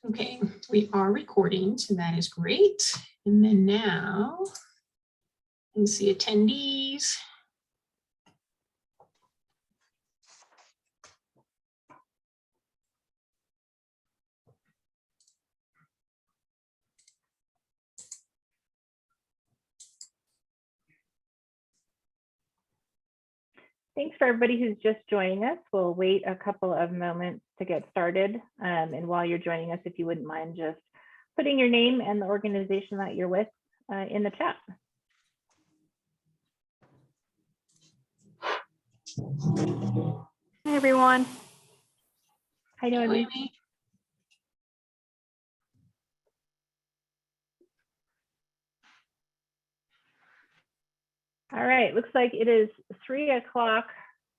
Okay, we are recording, so that is great. And then now, you can see attendees. Thanks for everybody who's just joining us. We'll wait a couple of moments to get started. And while you're joining us, if you wouldn't mind just putting your name and the organization that you're with in the chat. Hi, everyone. Hi, Noemi. All right, looks like it is 3 o'clock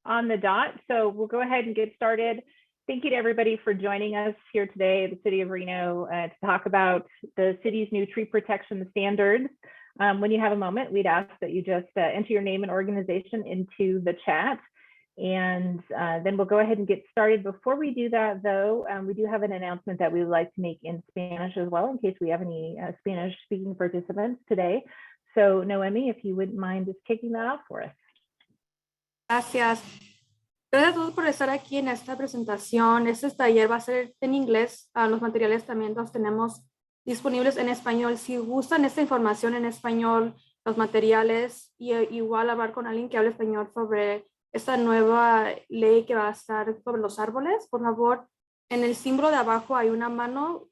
on the dot, so we'll go ahead and get started. Thank you to everybody for joining us here today at the City of Reno to talk about the city's new tree protection standards. When you have a moment, we'd ask that you just enter your name and organization into the chat, and then we'll go ahead and get started. Before we do that, though, we do have an announcement that we would like to make in Spanish as well, in case we have any Spanish-speaking participants today. So, Noemi, if you wouldn't mind just kicking that off for us. Gracias. Gracias a todos por estar aquí en esta presentación. Este taller va a ser en inglés. Los materiales también los tenemos disponibles en español. Si gustan esta información en español, los materiales, y igual hablar con alguien que hable español sobre esta nueva ley que va a estar sobre los árboles, por favor, en el símbolo de abajo hay una mano.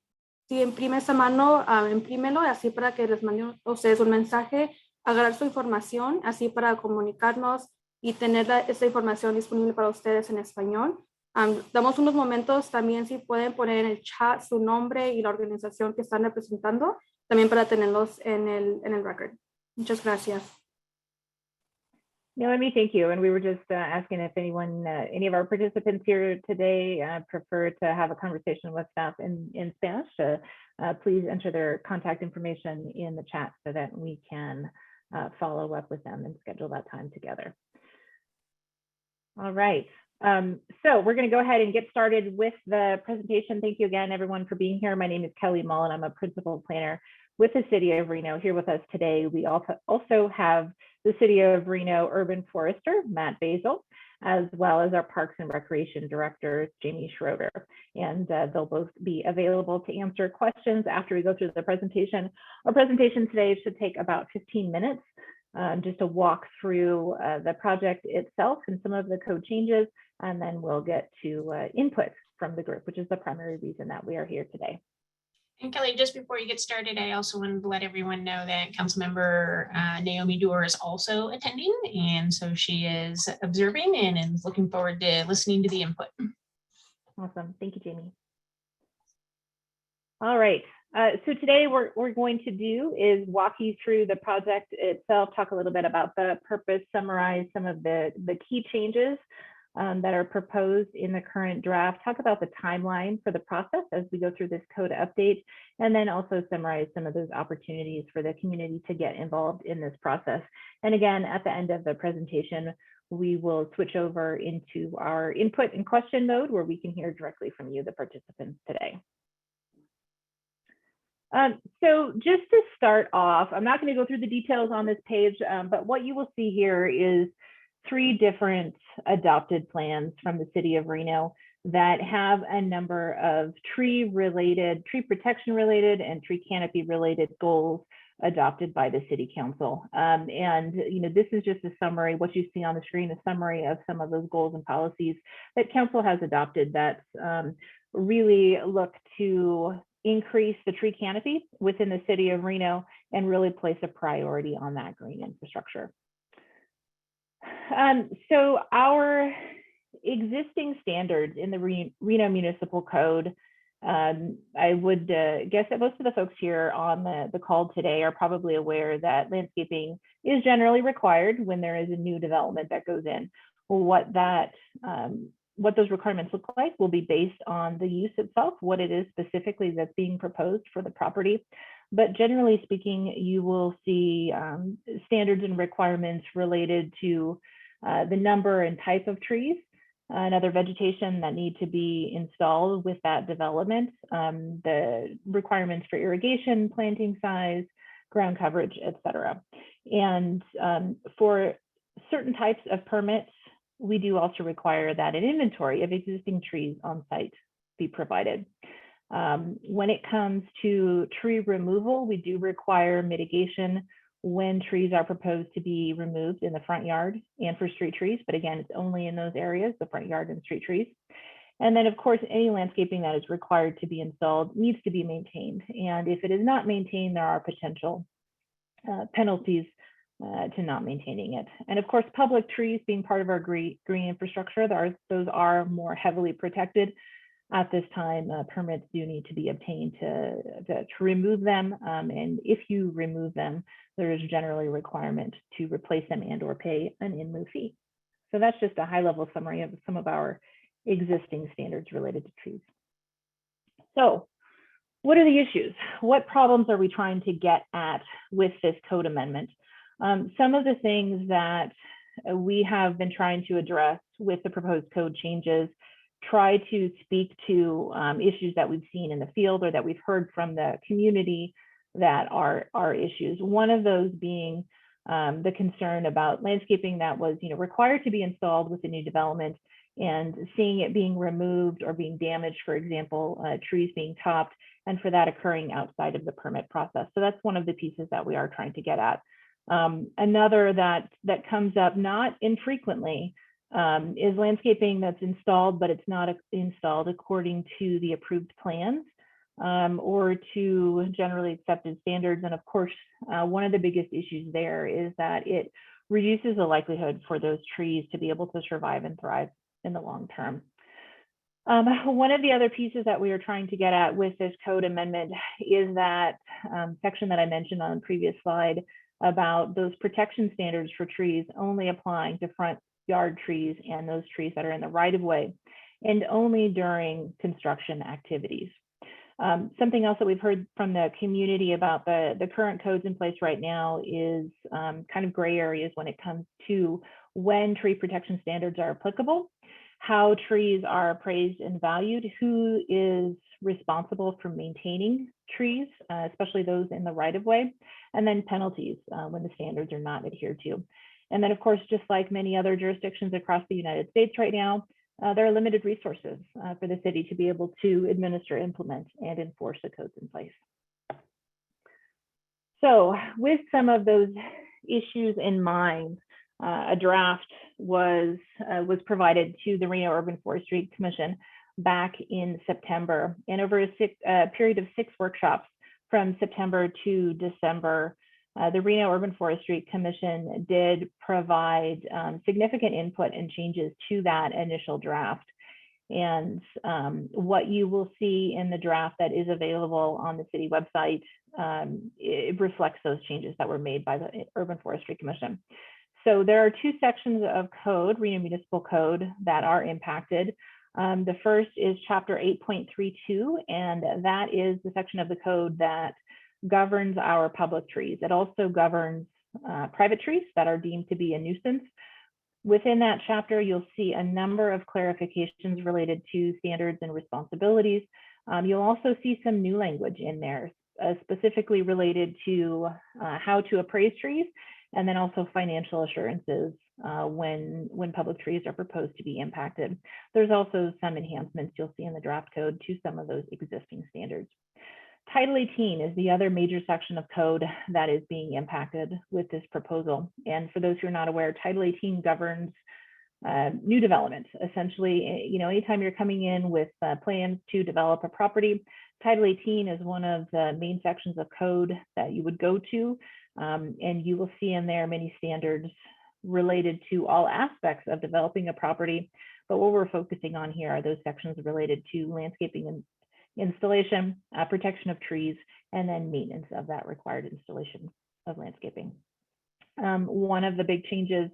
Si imprime esa mano, imprímelo así para que les mande a ustedes un mensaje, agarrar su información, así para comunicarnos y tener esta información disponible para ustedes en español. Damos unos momentos también si pueden poner en el chat su nombre y la organización que están representando, también para tenerlos en el record. Muchas gracias. Noemi, thank you. And we were just asking if anyone, any of our participants here today prefer to have a conversation with staff in Spanish. Please enter their contact information in the chat so that we can follow up with them and schedule that time together. All right. So we're going to go ahead and get started with the presentation. Thank you again, everyone, for being here. My name is Kelly Mullen. I'm a principal planner with the City of Reno. Here with us today, we also have the City of Reno Urban Forester, Matt Basil, as well as our Parks and Recreation Director, Jamie Schroeder. And they'll both be available to answer questions after we go through the presentation. Our presentation today should take about 15 minutes, just to walk through the project itself and some of the code changes, and then we'll get to input from the group, which is the primary reason that we are here today. And Kelly, just before you get started, I also wanted to let everyone know that Councilmember Naomi Dewar is also attending, and so she is observing and is looking forward to listening to the input. Awesome, thank you, Jamie. All right, so today we're going to do is walk you through the project itself, talk a little bit about the purpose, summarize some of the key changes that are proposed in the current draft, talk about the timeline for the process as we go through this code update, and then also summarize some of those opportunities for the community to get involved in this process. And again, at the end of the presentation, we will switch over into our input and question mode where we can hear directly from you, the participants today. So just to start off, I'm not going to go through the details on this page, but what you will see here is 3 different adopted plans from the City of Reno that have a number of tree protection related and tree canopy related goals adopted by the City Council. And this is just a summary. What you see on the screen, a summary of some of those goals and policies that Council has adopted that really look to increase the tree canopy within the City of Reno and really place a priority on that green infrastructure. So our existing standards in the Reno Municipal Code, I would guess that most of the folks here on the call today are probably aware that landscaping is generally required when there is a new development that goes in. What those requirements look like will be based on the use itself, what it is specifically that's being proposed for the property. But generally speaking, you will see standards and requirements related to the number and type of trees and other vegetation that need to be installed with that development, the requirements for irrigation, planting size, ground coverage, etc. And for certain types of permits, we do also require that an inventory of existing trees on site be provided. When it comes to tree removal, we do require mitigation when trees are proposed to be removed in the front yard and for street trees. But again, it's only in those areas, the front yard and street trees. And then of course, any landscaping that is required to be installed needs to be maintained. And if it is not maintained, there are potential penalties to not maintaining it. And of course, public trees being part of our green infrastructure, those are more heavily protected. At this time, permits do need to be obtained to remove them. And if you remove them, there is generally a requirement to replace them and or pay an in lieu fee. So that's just a high level summary of some of our existing standards related to trees. So what are the issues? What problems are we trying to get at with this code amendment? Some of the things that we have been trying to address with the proposed code changes try to speak to issues that we've seen in the field or that we've heard from the community that are issues. One of those being the concern about landscaping that was required to be installed with the new development and seeing it being removed or being damaged, for example, trees being topped, and for that occurring outside of the permit process. So that's one of the pieces that we are trying to get at. Another that comes up not infrequently is landscaping that's installed, but it's not installed according to the approved plans or to generally accepted standards. And of course, one of the biggest issues there is that it reduces the likelihood for those trees to be able to survive and thrive in the long term. One of the other pieces that we are trying to get at with this code amendment is that section that I mentioned on the previous slide about those protection standards for trees only applying to front yard trees and those trees that are in the right of way, and only during construction activities. Something else that we've heard from the community about the current codes in place right now is kind of gray areas when it comes to when tree protection standards are applicable, how trees are appraised and valued, who is responsible for maintaining trees, especially those in the right of way, and then penalties when the standards are not adhered to. And then of course, just like many other jurisdictions across the United States right now, there are limited resources for the city to be able to administer, implement, and enforce the codes in place. So with some of those issues in mind, a draft was provided to the Reno Urban Forestry Commission back in September. And over a period of 6 workshops from September to December, the Reno Urban Forestry Commission did provide significant input and changes to that initial draft. And what you will see in the draft that is available on the city website, it reflects those changes that were made by the Urban Forestry Commission. So there are 2 sections of code, Reno Municipal Code, that are impacted. The first is Chapter 8.32, and that is the section of the code that governs our public trees. It also governs private trees that are deemed to be a nuisance. Within that chapter, you'll see a number of clarifications related to standards and responsibilities. You'll also see some new language in there, specifically related to how to appraise trees, and then also financial assurances when public trees are proposed to be impacted. There's also some enhancements you'll see in the draft code to some of those existing standards. Title 18 is the other major section of code that is being impacted with this proposal. And for those who are not aware, Title 18 governs new development. Essentially, anytime you're coming in with plans to develop a property, Title 18 is one of the main sections of code that you would go to. And you will see in there many standards related to all aspects of developing a property. But what we're focusing on here are those sections related to landscaping and installation, protection of trees, and then maintenance of that required installation of landscaping. One of the big changes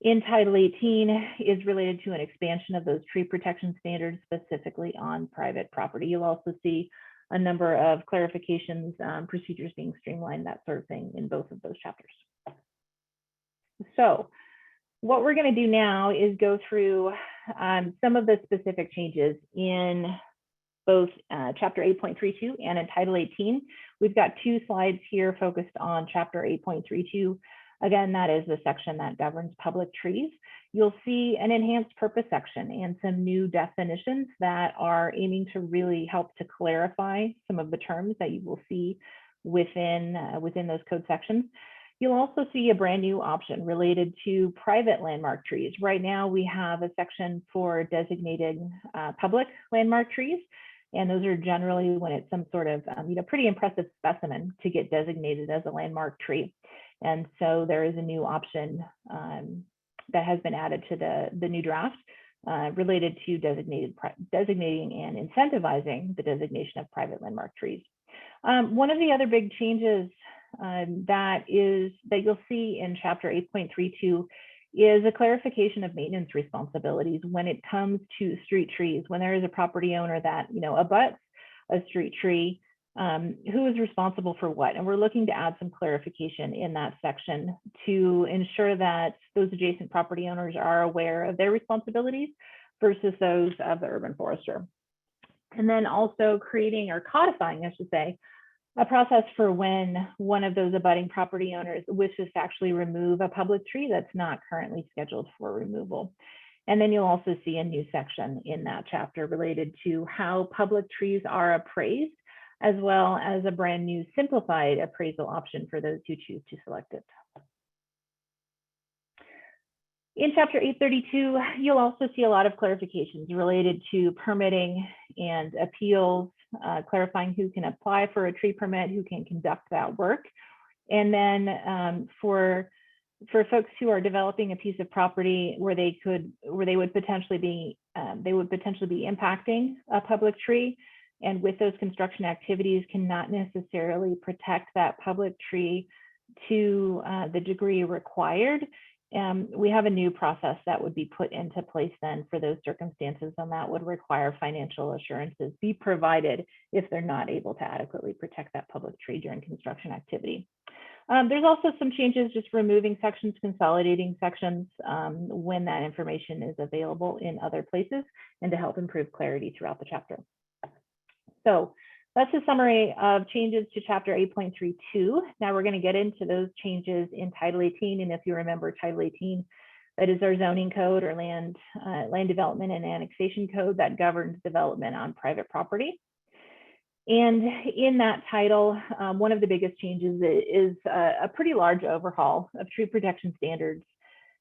in Title 18 is related to an expansion of those tree protection standards, specifically on private property. You'll also see a number of clarifications, procedures being streamlined, that sort of thing in both of those chapters. So what we're going to do now is go through some of the specific changes in both Chapter 8.32 and in Title 18. We've got 2 slides here focused on Chapter 8.32. Again, that is the section that governs public trees. You'll see an enhanced purpose section and some new definitions that are aiming to really help to clarify some of the terms that you will see within those code sections. You'll also see a brand new option related to private landmark trees. Right now, we have a section for designated public landmark trees, and those are generally when it's some sort of pretty impressive specimen to get designated as a landmark tree. And so there is a new option that has been added to the new draft related to designating and incentivizing the designation of private landmark trees. One of the other big changes that you'll see in Chapter 8.32 is a clarification of maintenance responsibilities when it comes to street trees. When there is a property owner that abuts a street tree, who is responsible for what? And we're looking to add some clarification in that section to ensure that those adjacent property owners are aware of their responsibilities versus those of the urban forester. And then also creating or codifying, I should say, a process for when one of those abutting property owners wishes to actually remove a public tree that's not currently scheduled for removal. And then you'll also see a new section in that chapter related to how public trees are appraised, as well as a brand new simplified appraisal option for those who choose to select it. In Chapter 832, you'll also see a lot of clarifications related to permitting and appeals, clarifying who can apply for a tree permit, who can conduct that work. And then for folks who are developing a piece of property where they would potentially be impacting a public tree, and with those construction activities cannot necessarily protect that public tree to the degree required. We have a new process that would be put into place then for those circumstances, and that would require financial assurances be provided if they're not able to adequately protect that public tree during construction activity. There's also some changes, just removing sections, consolidating sections when that information is available in other places, and to help improve clarity throughout the chapter. So that's a summary of changes to Chapter 8.32. Now we're going to get into those changes in Title 18. And if you remember Title 18, that is our zoning code or land development and annexation code that governs development on private property. And in that title, one of the biggest changes is a pretty large overhaul of tree protection standards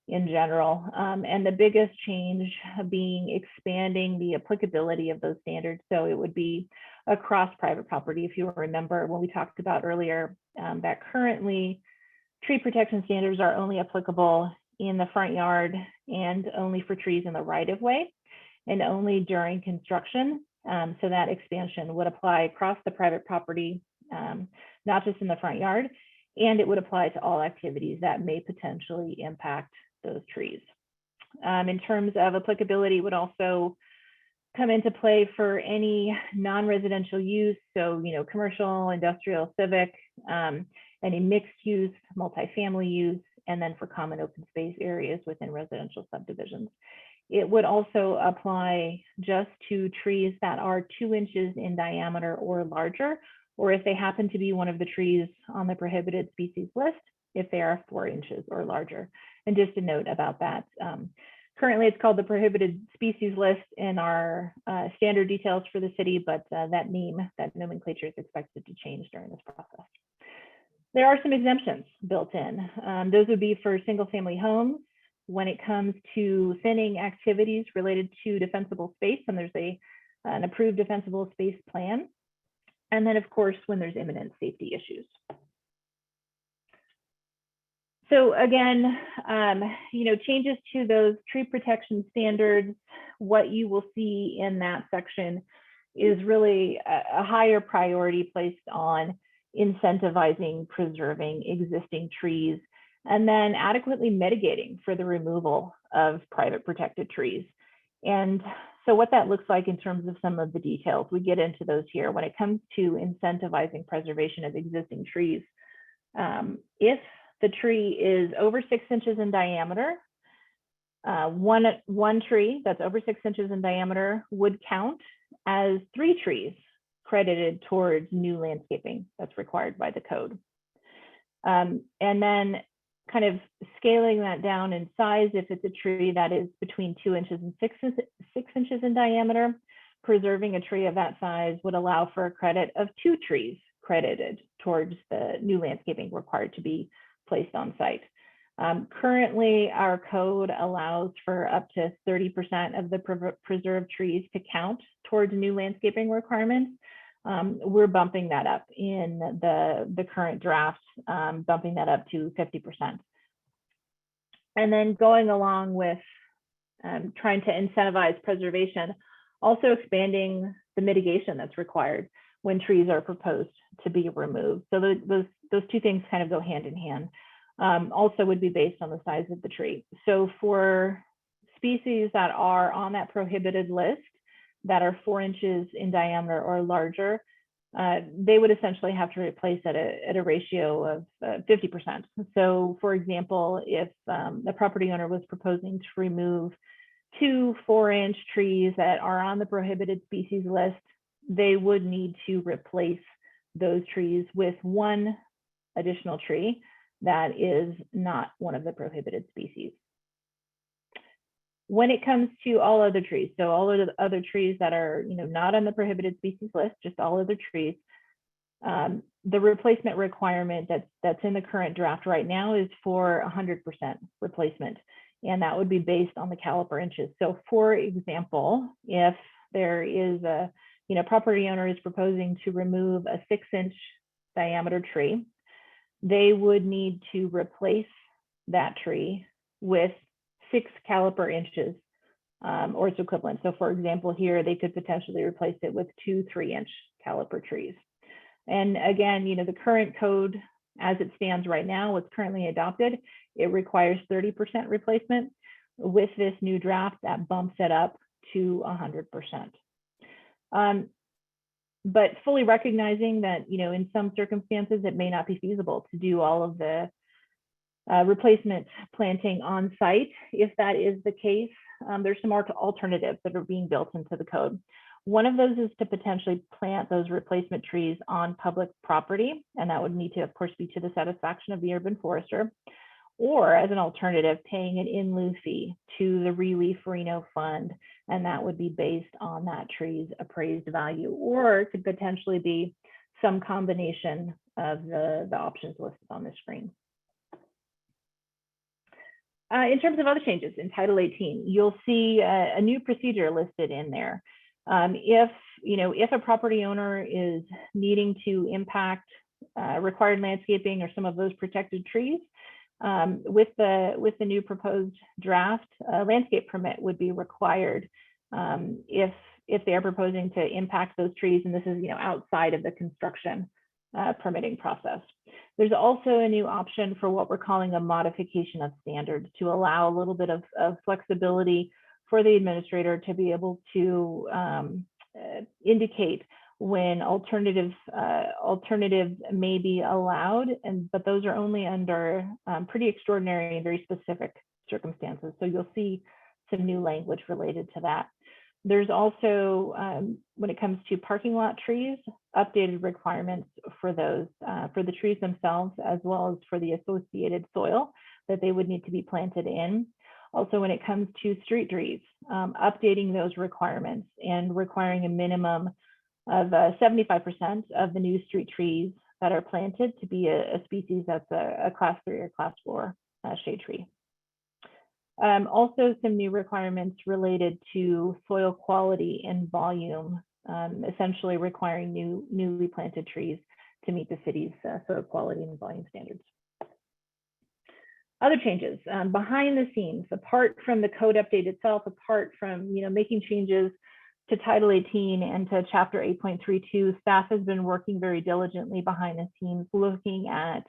in general. And the biggest change being expanding the applicability of those standards. So it would be across private property. If you remember when we talked about earlier, that currently tree protection standards are only applicable in the front yard and only for trees in the right of way and only during construction. So that expansion would apply across the private property, not just in the front yard, and it would apply to all activities that may potentially impact those trees. In terms of applicability, would also come into play for any non-residential use, so commercial, industrial, civic, any mixed use, multifamily use, and then for common open space areas within residential subdivisions. It would also apply just to trees that are 2 inches in diameter or larger, or if they happen to be one of the trees on the prohibited species list, if they are 4 inches or larger. And just a note about that, currently it's called the prohibited species list in our standard details for the city, but that nomenclature is expected to change during this process. There are some exemptions built in. Those would be for single family homes when it comes to thinning activities related to defensible space, and there's an approved defensible space plan. And then of course, when there's imminent safety issues. So again, changes to those tree protection standards, what you will see in that section is really a higher priority placed on incentivizing, preserving existing trees, and then adequately mitigating for the removal of private protected trees. And so what that looks like in terms of some of the details, we get into those here. When it comes to incentivizing preservation of existing trees, if the tree is over 6 inches in diameter, One tree that's over 6 inches in diameter would count as 3 trees credited towards new landscaping that's required by the code. And then kind of scaling that down in size, if it's a tree that is between 2 inches and 6 inches in diameter, preserving a tree of that size would allow for a credit of 2 trees credited towards the new landscaping required to be placed on site. Currently, our code allows for up to 30% of the preserved trees to count towards new landscaping requirements. We're bumping that up in the current draft, bumping that up to 50%. And then going along with trying to incentivize preservation, also expanding the mitigation that's required when trees are proposed to be removed. So those two things kind of go hand in hand. Also would be based on the size of the tree. So for species that are on that prohibited list that are 4 inches in diameter or larger, they would essentially have to replace at a ratio of 50%. So for example, if the property owner was proposing to remove 2 4-inch trees that are on the prohibited species list, they would need to replace those trees with 1 additional tree that is not one of the prohibited species. When it comes to all other trees, so all of the other trees that are not on the prohibited species list, just all other trees, the replacement requirement that's in the current draft right now is for 100% replacement, and that would be based on the caliper inches. So for example, if there is a property owner is proposing to remove a 6-inch diameter tree, they would need to replace that tree with 6 caliper inches or its equivalent. So for example, here they could potentially replace it with 2 3-inch caliper trees. And again, the current code as it stands right now, what's currently adopted, it requires 30% replacement. With this new draft, that bumps it up to 100%. But fully recognizing that, in some circumstances, it may not be feasible to do all of the replacement planting on site. If that is the case, there's some alternatives that are being built into the code. One of those is to potentially plant those replacement trees on public property, and that would need to, of course, be to the satisfaction of the urban forester, or as an alternative, paying an in lieu fee to the Relief Reno Fund, and that would be based on that tree's appraised value, or it could potentially be some combination of the options listed on the screen. In terms of other changes in Title 18, you'll see a new procedure listed in there. If a property owner is needing to impact required landscaping or some of those protected trees, with the new proposed draft, a landscape permit would be required if they are proposing to impact those trees, and this is outside of the construction permitting process. There's also a new option for what we're calling a modification of standards to allow a little bit of flexibility for the administrator to be able to indicate when alternatives may be allowed, but those are only under pretty extraordinary and very specific circumstances. So you'll see some new language related to that. There's also, when it comes to parking lot trees, updated requirements for those, for the trees themselves, as well as for the associated soil that they would need to be planted in. Also, when it comes to street trees, updating those requirements and requiring a minimum of 75% of the new street trees that are planted to be a species that's a class 3 or class 4 shade tree. Also, some new requirements related to soil quality and volume, essentially requiring newly planted trees to meet the city's soil quality and volume standards. Other changes behind the scenes, apart from the code update itself, apart from making changes to Title 18 and to Chapter 8.32, staff has been working very diligently behind the scenes, looking at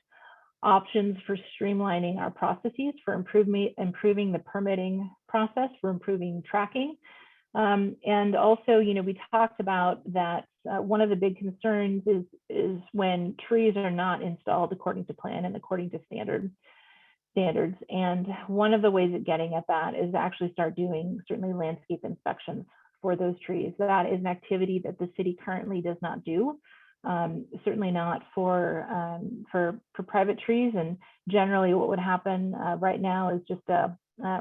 options for streamlining our processes, for improving the permitting process, for improving tracking. And also, we talked about that one of the big concerns is when trees are not installed according to plan and according to standard. standards. And one of the ways of getting at that is to actually start doing certainly landscape inspections for those trees. That is an activity that the city currently does not do. Certainly not for private trees. And generally what would happen right now is just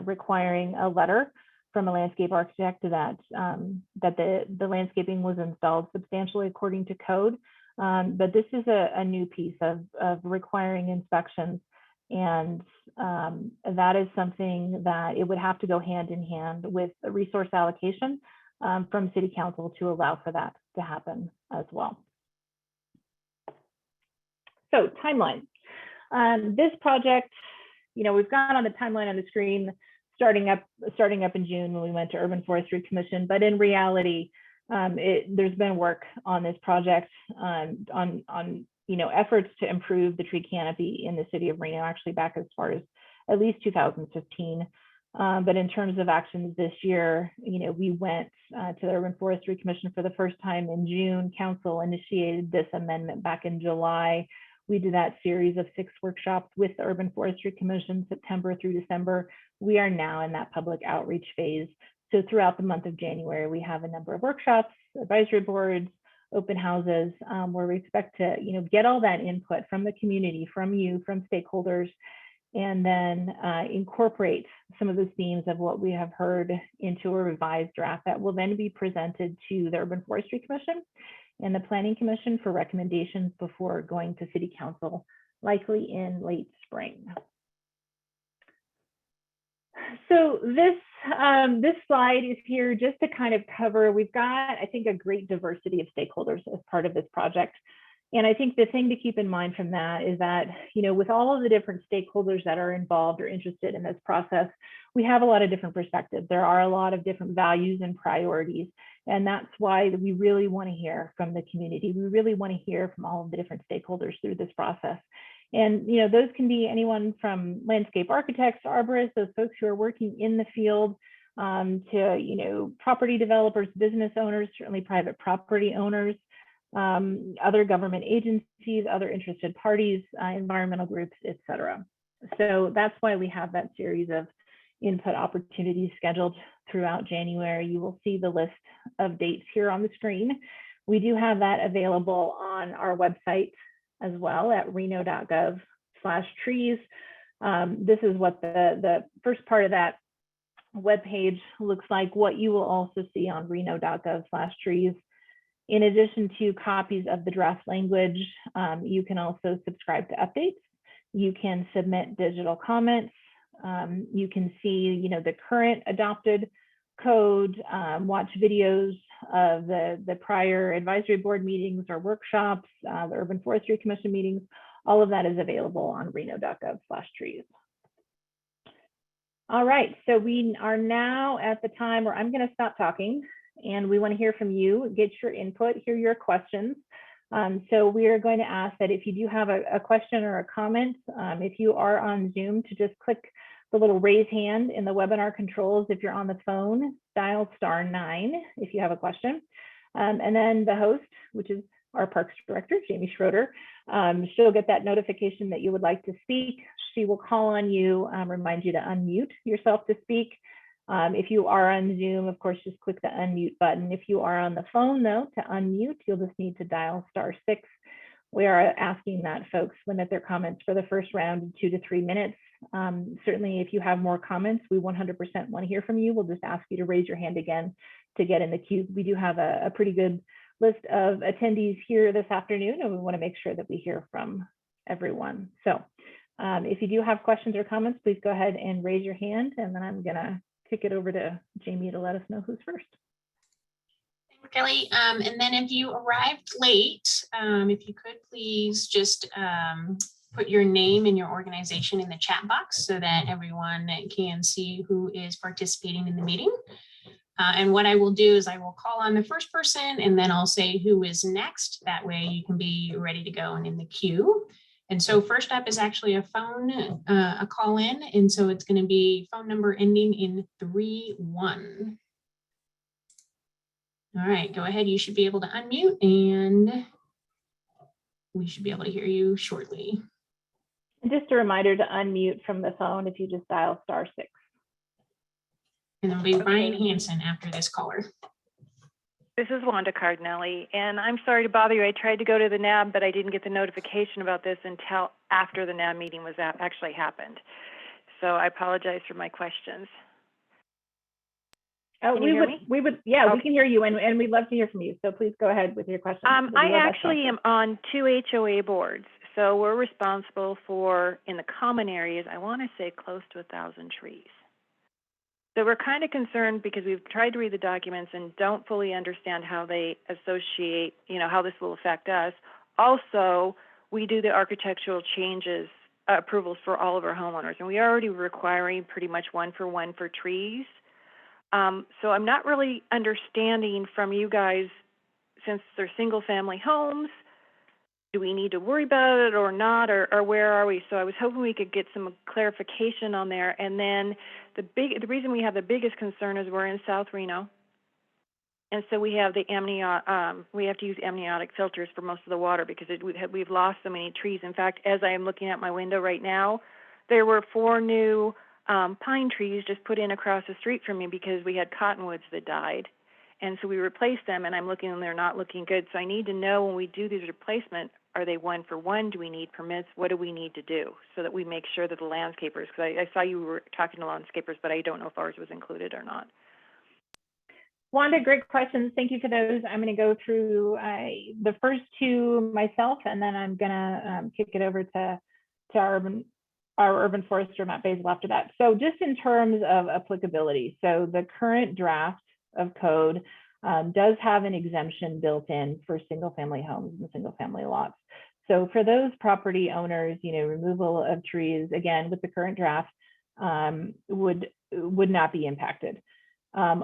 requiring a letter from a landscape architect that the landscaping was installed substantially according to code. But this is a new piece of requiring inspections. And that is something that it would have to go hand in hand with a resource allocation from City Council to allow for that to happen as well. So timeline. This project, we've got on the timeline on the screen starting up in June when we went to Urban Forestry Commission, but in reality, there's been work on this project on efforts to improve the tree canopy in the city of Reno, actually back as far as at least 2015. But in terms of actions this year, we went to the Urban Forestry Commission for the first time in June. Council initiated this amendment back in July. We did that series of 6 workshops with the Urban Forestry Commission, September through December. We are now in that public outreach phase. So throughout the month of January, we have a number of workshops, advisory boards, open houses, where we expect to, get all that input from the community, from you, from stakeholders, and then incorporate some of those themes of what we have heard into a revised draft that will then be presented to the Urban Forestry Commission and the Planning Commission for recommendations before going to City Council, likely in late spring. So this slide is here just to kind of cover, we've got, I think, a great diversity of stakeholders as part of this project. And I think the thing to keep in mind from that is that, with all of the different stakeholders that are involved or interested in this process, we have a lot of different perspectives. There are a lot of different values and priorities. And that's why we really want to hear from the community. We really want to hear from all of the different stakeholders through this process. And, those can be anyone from landscape architects, arborists, those folks who are working in the field, to, property developers, business owners, certainly private property owners, other government agencies, other interested parties, environmental groups, etc. So that's why we have that series of input opportunities scheduled throughout January. You will see the list of dates here on the screen. We do have that available on our website as well at reno.gov/trees. This is what the first part of that webpage looks like. What you will also see on reno.gov/trees. In addition to copies of the draft language, you can also subscribe to updates. You can submit digital comments. You can see, the current adopted code, watch videos of the prior advisory board meetings or workshops, the Urban Forestry Commission meetings. All of that is available on reno.gov/trees. All right, so we are now at the time where I'm going to stop talking. And we want to hear from you, get your input, hear your questions. So we are going to ask that if you do have a question or a comment, if you are on Zoom, to just click the little raise hand in the webinar controls. If you're on the phone, dial *9 if you have a question. And then the host, which is our Parks Director, Jamie Schroeder, she'll get that notification that you would like to speak. She will call on you, remind you to unmute yourself to speak. If you are on Zoom, of course, just click the unmute button. If you are on the phone, though, to unmute, you'll just need to dial *6. We are asking that folks limit their comments for the first round to 2 to 3 minutes. Certainly, if you have more comments, we 100% want to hear from you. We'll just ask you to raise your hand again to get in the queue. We do have a pretty good list of attendees here this afternoon, and we want to make sure that we hear from everyone. So if you do have questions or comments, please go ahead and raise your hand, and then I'm going to kick it over to Jamie to let us know who's first. Thank you, Kelly. And then if you arrived late, if you could please just put your name and your organization in the chat box so that everyone can see who is participating in the meeting. And what I will do is I will call on the first person and then I'll say who is next. That way you can be ready to go and in the queue. And so first up is actually a phone, a call in. And so it's going to be phone number ending in 31. All right, go ahead. You should be able to unmute and we should be able to hear you shortly. Just a reminder to unmute from the phone if you just dial *6. And there'll be Ryan Hansen after this caller. This is Wanda Cardinelli, and I'm sorry to bother you. I tried to go to the NAB, but I didn't get the notification about this until after the NAB meeting was actually happened. So I apologize for my questions. Oh, Can you hear me? we would, yeah, Okay. we can hear you, and we'd love to hear from you. So please go ahead with your question. I actually am on 2 HOA boards, so we're responsible for, in the common areas, I want to say close to 1,000 trees. So we're kind of concerned because we've tried to read the documents and don't fully understand how they associate, how this will affect us. Also, we do the architectural changes, approvals for all of our homeowners, and we are already requiring pretty much 1-for-1 for trees. So I'm not really understanding from you guys, since they're single-family homes, do we need to worry about it or not, or where are we? So I was hoping we could get some clarification on there. And then the reason we have the biggest concern is we're in South Reno, and so we have we have to use amniotic filters for most of the water because we've lost so many trees. In fact, as I am looking at my window right now, there were 4 new pine trees just put in across the street from me because we had cottonwoods that died. And so we replaced them, and I'm looking and they're not looking good. So I need to know when we do these replacements, are they 1-for-1? Do we need permits? What do we need to do so that we make sure that the landscapers, because I saw you were talking to landscapers, but I don't know if ours was included or not. Wanda, great questions. Thank you for those. I'm going to go through the first 2 myself, and then I'm going to kick it over to our urban forester, Matt Basil, after that. So just in terms of applicability, so the current draft of code does have an exemption built in for single-family homes and single-family lots. So for those property owners, removal of trees, again, with the current draft, would not be impacted.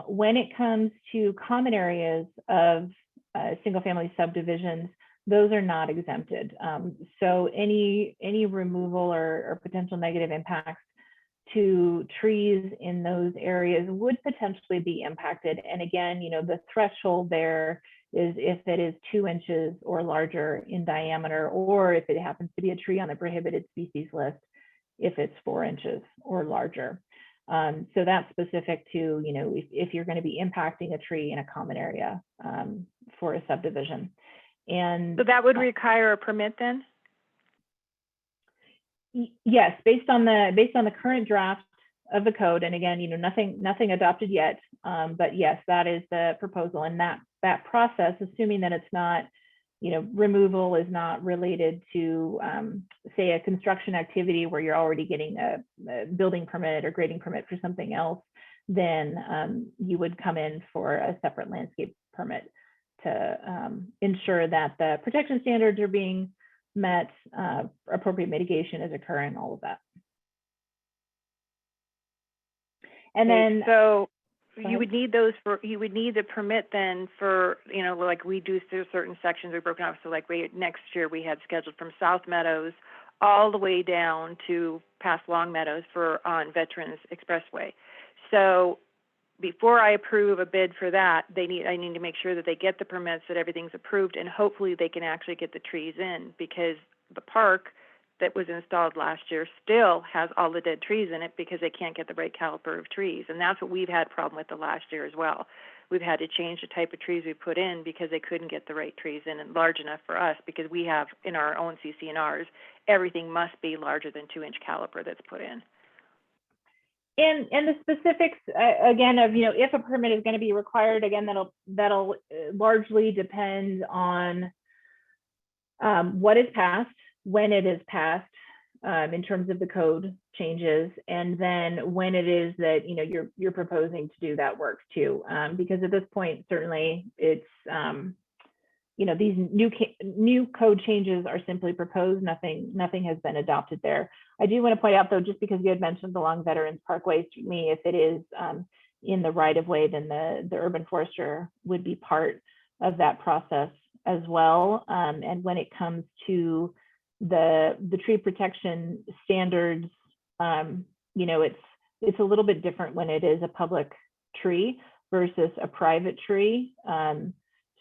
When it comes to common areas of single-family subdivisions, those are not exempted. So any removal or potential negative impacts to trees in those areas would potentially be impacted. And again, the threshold there is if it is 2 inches or larger in diameter, or if it happens to be a tree on the prohibited species list, if it's 4 inches or larger. So that's specific to, if you're going to be impacting a tree in a common area for a subdivision. And so that would require a permit then? Yes, based on the current draft of the code, and again, nothing adopted yet, but yes, that is the proposal. And that process, assuming that it's not, removal is not related to, say, a construction activity where you're already getting a building permit or grading permit for something else, then you would come in for a separate landscape permit to ensure that the protection standards are being met, appropriate mitigation is occurring, all of that. And then, so you would need you would need the permit then for, like we do through certain sections we've broken off. So like next year we had scheduled from South Meadows all the way down to past Long Meadows on Veterans Expressway. So before I approve a bid for that, I need to make sure that they get the permits, that everything's approved, and hopefully they can actually get the trees in, because the park that was installed last year still has all the dead trees in it because they can't get the right caliber of trees. And that's what we've had a problem with the last year as well. We've had to change the type of trees we put in because they couldn't get the right trees in and large enough for us, because we have in our own CC&Rs, everything must be larger than 2-inch caliber that's put in. And the specifics, again, of, if a permit is going to be required, again, that'll largely depend on what is passed, when it is passed, in terms of the code changes, and then when it is that you're proposing to do that work too. Because at this point, certainly it's these new code changes are simply proposed. Nothing has been adopted there. I do want to point out, though, just because you had mentioned the Long Veterans Parkway, certainly if it is in the right of way, then the urban forester would be part of that process as well. And when it comes to the tree protection standards, it's a little bit different when it is a public tree versus a private tree.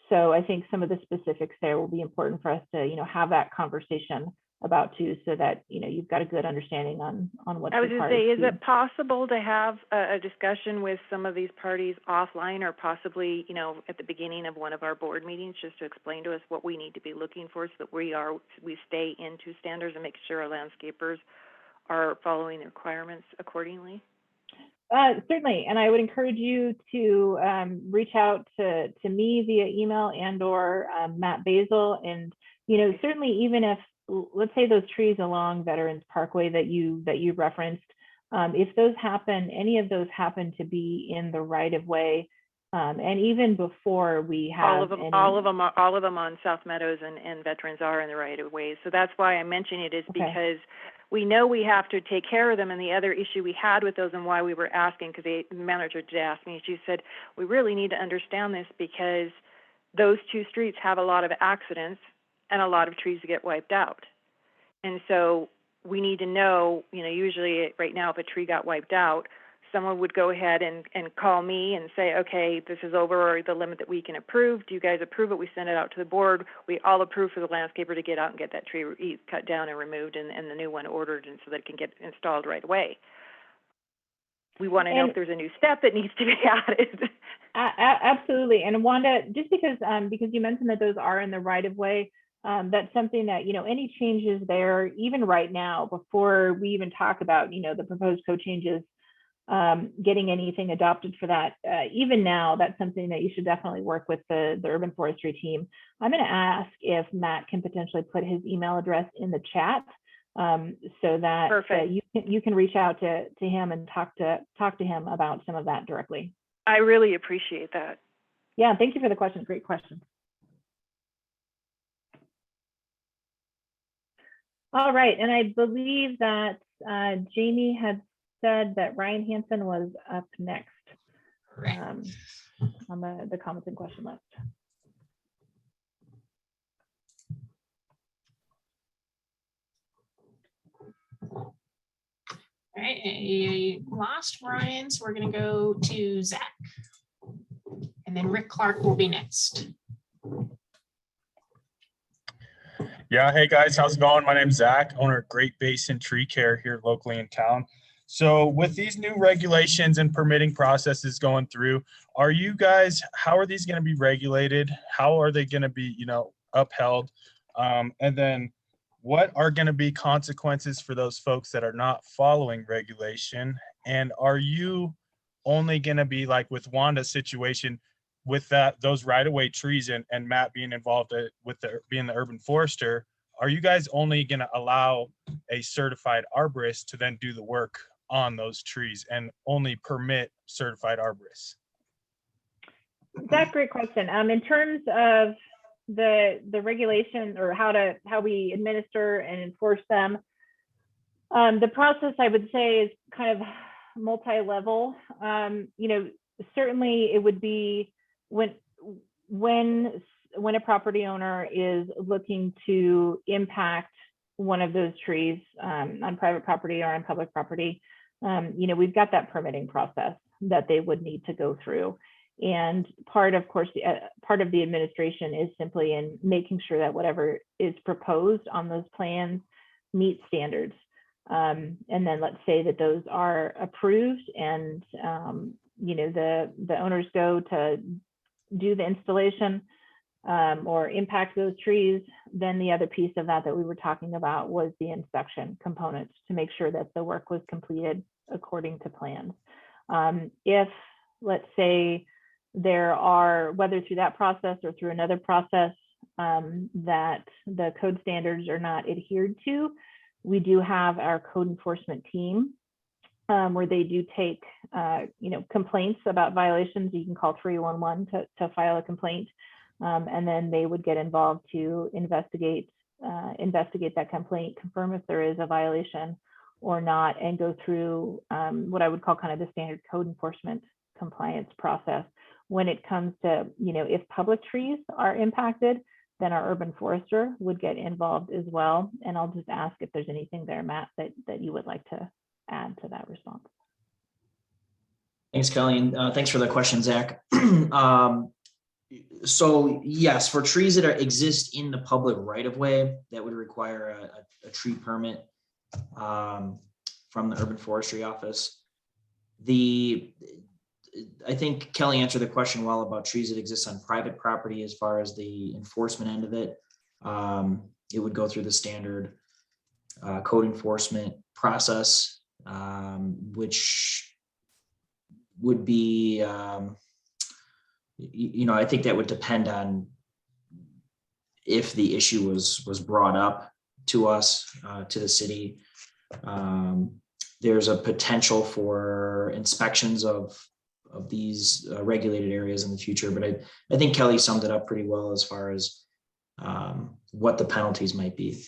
So I think some of the specifics there will be important for us to, have that conversation about too, so that, you know, you've got a good understanding on what's I was going to required. say, is it possible to have a discussion with some of these parties offline, or possibly, you know, at the beginning of one of our board meetings, just to explain to us what we need to be looking for, so that we stay into standards and make sure our landscapers are following the requirements accordingly? Certainly, and I would encourage you to reach out to me via email and/or Matt Basil, and, you know, certainly even if, let's say, those trees along Veterans Parkway that you referenced, if those happen, any of those happen to be in the right of way, and even before we have all of them on South Meadows and Veterans are in the right of way. So that's why I mention it, is because we know we have to take care of them. And the other issue we had with those, and why we were asking, because the manager did ask me, she said, we really need to understand this, because those two streets have a lot of accidents and a lot of trees get wiped out. And so we need to know, you know, usually right now, if a tree got wiped out, someone would go ahead and call me and say, okay, this is over the limit that we can approve. Do you guys approve it? We send it out to the board. We all approve for the landscaper to get out and get that tree cut down and removed, and the new one ordered, and so that it can get installed right away. We want to know if there's a new step that needs to be added. Absolutely. And Wanda, just because you mentioned that those are in the right of way, that's something that, you know, any changes there, even right now, before we even talk about, you know, the proposed code changes, getting anything adopted for that, even now, that's something that you should definitely work with the urban forestry team. I'm going to ask if Matt can potentially put his email address in the chat, so that you can reach out to him and talk to him about some of that directly. I really appreciate that. Yeah, thank you for the question. Great question. All right, and I believe that Jamie had said that Ryan Hansen was up next on the comments and question list. All right, I lost Ryan, so we're going to go to Zach, and then Rick Clark will be next. Yeah, hey guys, how's it going? My name's Zach, owner of Great Basin Tree Care here locally in town. So with these new regulations and permitting processes going through, how are these going to be regulated? How are they going to be, you know, upheld? And then what are going to be consequences for those folks that are not following regulation? And are you only going to be like with Wanda's situation, with those right-of-way trees and Matt being involved with being the urban forester, are you guys only going to allow a certified arborist to then do the work on those trees and only permit certified arborists? That's a great question. In terms of the regulation, or how we administer and enforce them, the process, I would say, is kind of multi-level. You know, certainly it would be when a property owner is looking to impact one of those trees on private property or on public property, you know, we've got that permitting process that they would need to go through. And part of the administration is simply in making sure that whatever is proposed on those plans meets standards. And then let's say that those are approved, and you know, the owners go to do the installation or impact those trees. Then the other piece of that we were talking about was the inspection component, to make sure that the work was completed according to plans. If, let's say, there are, whether through that process or through another process, that the code standards are not adhered to, we do have our code enforcement team, where they do take you know, complaints about violations. You can call 311 to file a complaint, and then they would get involved to investigate that complaint, confirm if there is a violation or not, and go through what I would call kind of the standard code enforcement compliance process. When it comes to, you know, if public trees are impacted, then our urban forester would get involved as well. And I'll just ask if there's anything there, Matt, that you would like to add to that response. Thanks, Kelly, and thanks for the question, Zach. So yes, for trees that exist in the public right of way, that would require a tree permit from the Urban Forestry Office. I think Kelly answered the question well about trees that exist on private property. As far as the enforcement end of it, it would go through the standard code enforcement process, which would be, I think that would depend on if the issue was brought up to us, to the city. There's a potential for inspections of these regulated areas in the future, but I think Kelly summed it up pretty well as far as what the penalties might be.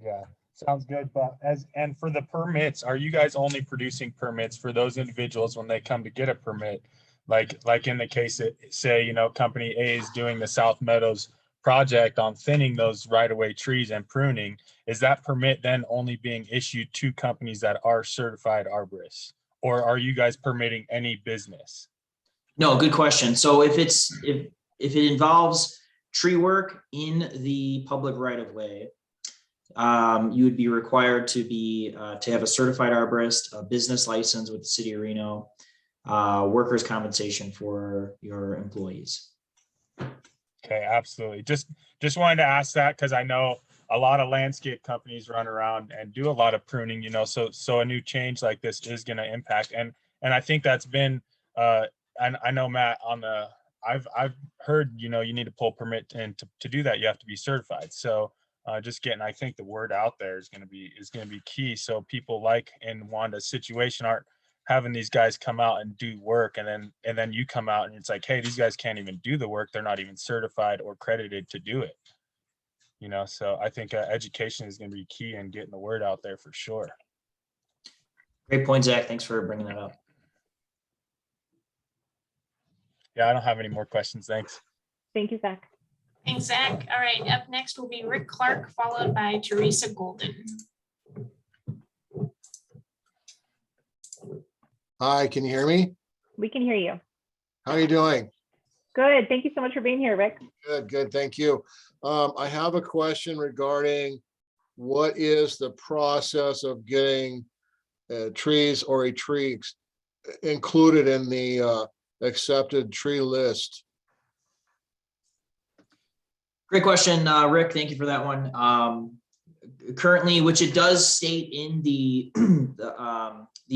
Yeah, sounds good. But and for the permits, are you guys only producing permits for those individuals when they come to get a permit? Like in the case that, say, company A is doing the South Meadows project on thinning those right-of-way trees and pruning, is that permit then only being issued to companies that are certified arborists? Or are you guys permitting any business? No, good question. So if it involves tree work in the public right of way, you would be required to have a certified arborist, a business license with the city of Reno, workers' compensation for your employees. Okay, absolutely. Just wanted to ask that because I know a lot of landscape companies run around and do a lot of pruning, so a new change like this is going to impact. And I think that's been, and I know Matt I've heard, you need to pull permit, and to do that, you have to be certified. So just getting, I think the word out there is going to be key. So people like in Wanda's situation aren't having these guys come out and do work, and then you come out and it's like, hey, these guys can't even do the work. They're not even certified or credited to do it. So I think education is going to be key in getting the word out there for sure. Great point, Zach. Thanks for bringing that up. Yeah, I don't have any more questions. Thanks. Thank you, Zach. Thanks, Zach. All right, up next will be Rick Clark, followed by Teresa Golden. Hi, can you hear me? We can hear you. How are you doing? Good. Thank you so much for being here, Rick. Good, thank you. I have a question regarding what is the process of getting trees or a tree included in the accepted tree list? Great question, Rick. Thank you for that one. Currently, which it does state in the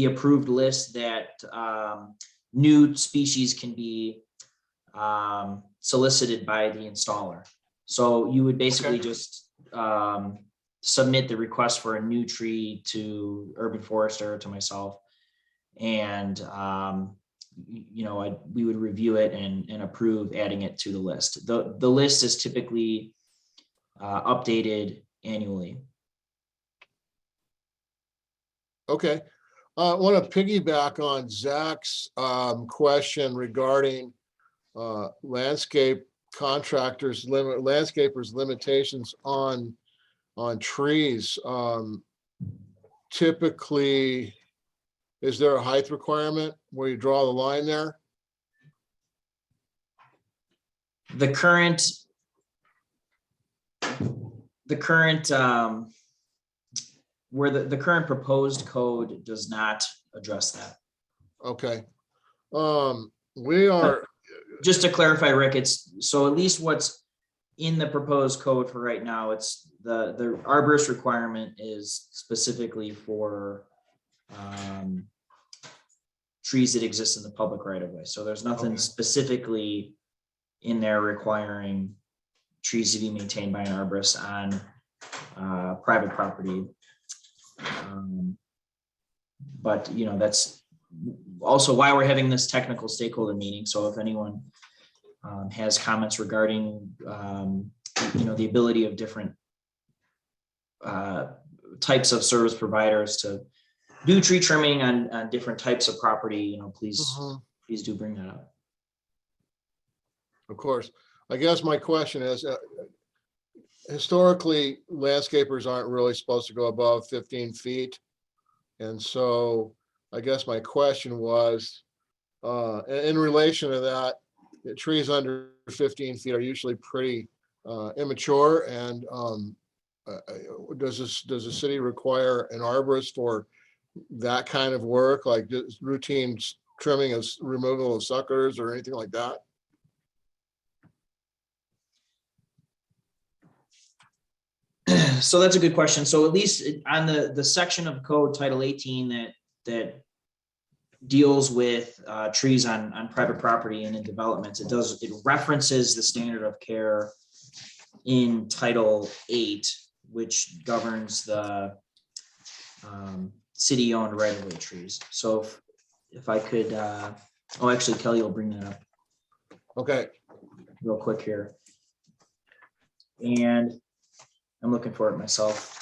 approved list that new species can be solicited by the installer. So you would basically just submit the request for a new tree to Urban Forester, to myself, and we would review it and approve adding it to the list. The list is typically updated annually. Okay. I want to piggyback on Zach's question regarding landscape contractors landscapers limitations on trees. Typically, is there a height requirement where you draw the line there? The current where the current proposed code does not address that. Okay. We are, just to clarify, Rick, it's so at least what's in the proposed code for right now, it's the arborist requirement is specifically for trees that exist in the public right of way. So there's nothing specifically in there requiring trees to be maintained by an arborist on private property. But that's also why we're having this technical stakeholder meeting. So if anyone has comments regarding the ability of different types of service providers to do tree trimming on different types of property, please do bring that up. of course. I guess my question is, historically, landscapers aren't really supposed to go above 15 feet. And so I guess my question was, in relation to that, the trees under 15 feet are usually pretty immature. And does the city require an arborist for that kind of work, like just routine trimming of removal of suckers or anything like that? So that's a good question. So at least on the section of code title 18 that deals with trees on private property and in developments, it references the standard of care in title 8, which governs the city-owned right-of-way trees. So if I could, oh, actually, Kelly will bring that up. Okay. Real quick here. And I'm looking for it myself.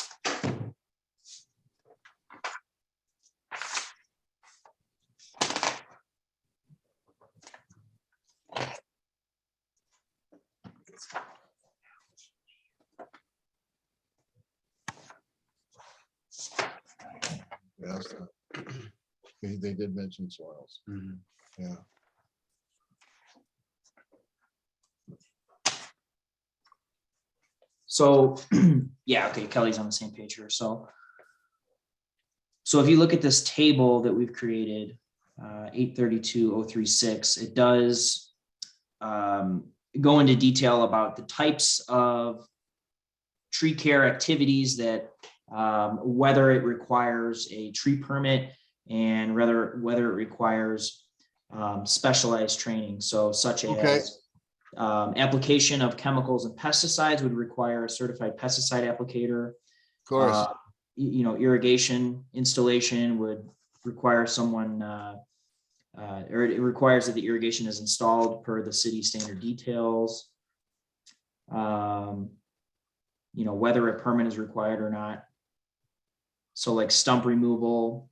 Yeah, they did mention soils. Yeah. So, yeah, okay, Kelly's on the same page here. So if you look at this table that we've created, 832.036, it does go into detail about the types of tree care activities that whether it requires a tree permit and whether it requires specialized training. So such as application of chemicals and pesticides would require a certified pesticide applicator. Of course. Irrigation installation would require someone, or it requires that the irrigation is installed per the city standard details. Whether a permit is required or not. So like stump removal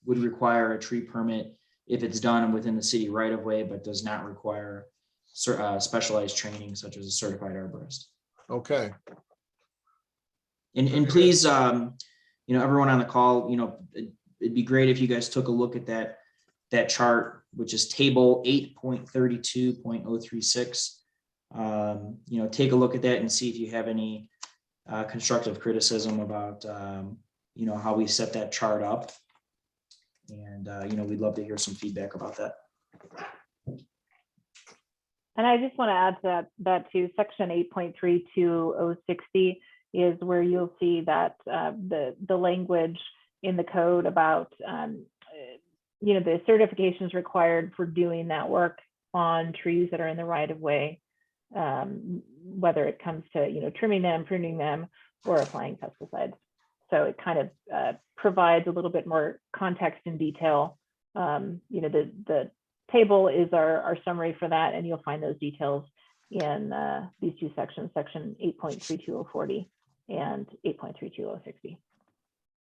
would require a tree permit if it's done within the city right of way, but does not require specialized training such as a certified arborist. Okay. And please, everyone on the call, it'd be great if you guys took a look at that chart, which is table 8.32.036. Take a look at that and see if you have any constructive criticism about, how we set that chart up. And, we'd love to hear some feedback about that. And I just want to add to that too, section 8.32.060 is where you'll see that the language in the code about, the certifications required for doing that work on trees that are in the right of way, whether it comes to, trimming them, pruning them, or applying pesticides. So it kind of provides a little bit more context and detail. The table is our summary for that, and you'll find those details in these two sections, section 8.32.040 and 8.32.060.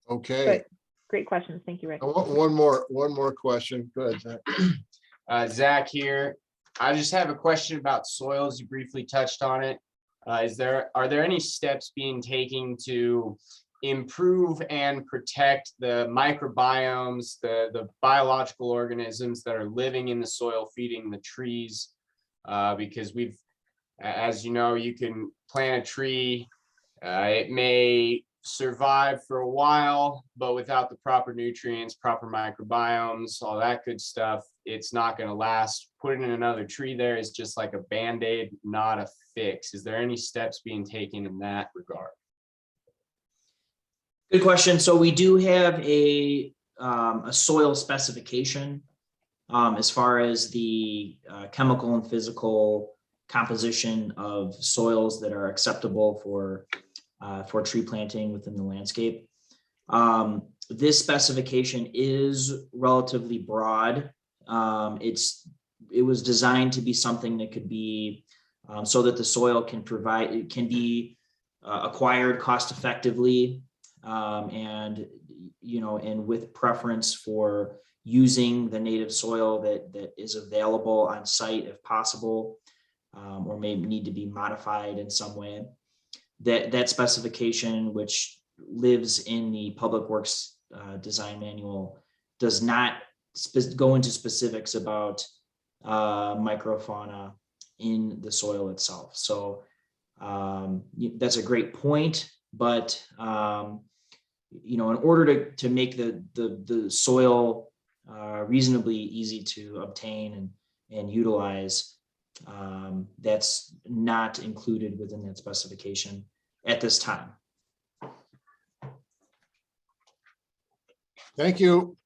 Okay. Great questions. Thank you, Rick. One more question. Go ahead, Zach. Zach here. I just have a question about soils. You briefly touched on it. Are there any steps being taken to improve and protect the microbiomes, the biological organisms that are living in the soil, feeding the trees? Because as you know, you can plant a tree, it may survive for a while, but without the proper nutrients, proper microbiomes, all that good stuff, it's not going to last. Putting in another tree there is just like a band-aid, not a fix. Is there any steps being taken in that regard? Good question. So we do have a soil specification as far as the chemical and physical composition of soils that are acceptable for tree planting within the landscape. This specification is relatively broad. It was designed to be something that could be so that the soil can be acquired cost effectively, and with preference for using the native soil that is available on site if possible, or may need to be modified in some way. That specification, which lives in the Public Works Design Manual, does not go into specifics about microfauna in the soil itself. So that's a great point, but in order to make the soil reasonably easy to obtain and utilize, that's not included within that specification at this time. Thank you.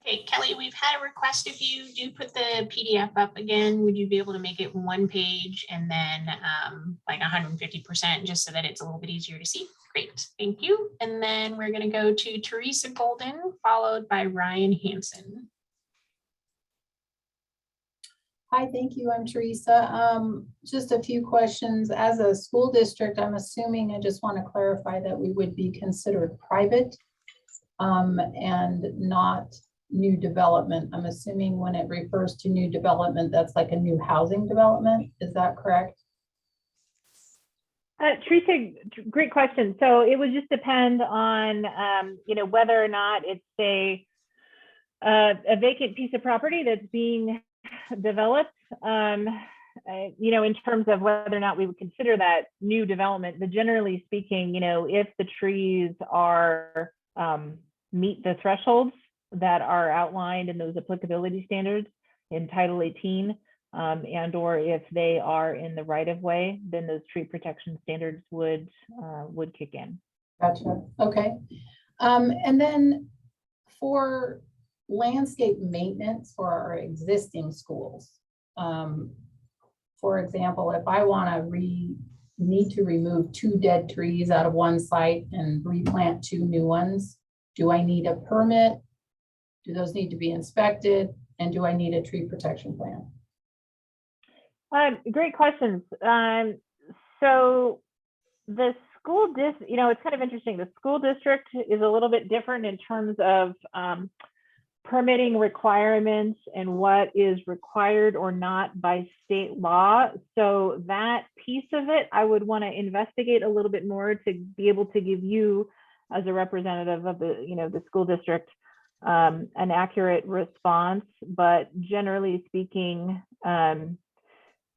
Okay, Kelly, we've had a request if you do put the PDF up again, would you be able to make it one page and then like 150% just so that it's a little bit easier to see? Great, thank you. And then we're going to go to Teresa Golden, followed by Ryan Hansen. Hi, thank you. I'm Teresa. Just a few questions. As a school district, I'm assuming, I just want to clarify that we would be considered private and not new development. I'm assuming when it refers to new development, that's like a new housing development. Is that correct? Teresa, great question. So it would just depend on, whether or not it's a vacant piece of property that's being developed, in terms of whether or not we would consider that new development. But generally speaking, if the trees are meet the thresholds that are outlined in those applicability standards in Title 18, and or if they are in the right of way, then those tree protection standards would kick in. Gotcha. Okay. And then for landscape maintenance for our existing schools, for example, if I want to need to remove 2 dead trees out of one site and replant 2 new ones, do I need a permit? Do those need to be inspected? And do I need a tree protection plan? Great questions. So the school district, it's kind of interesting. The school district is a little bit different in terms of permitting requirements and what is required or not by state law. So that piece of it, I would want to investigate a little bit more to be able to give you, as a representative of the school district, an accurate response. But generally speaking,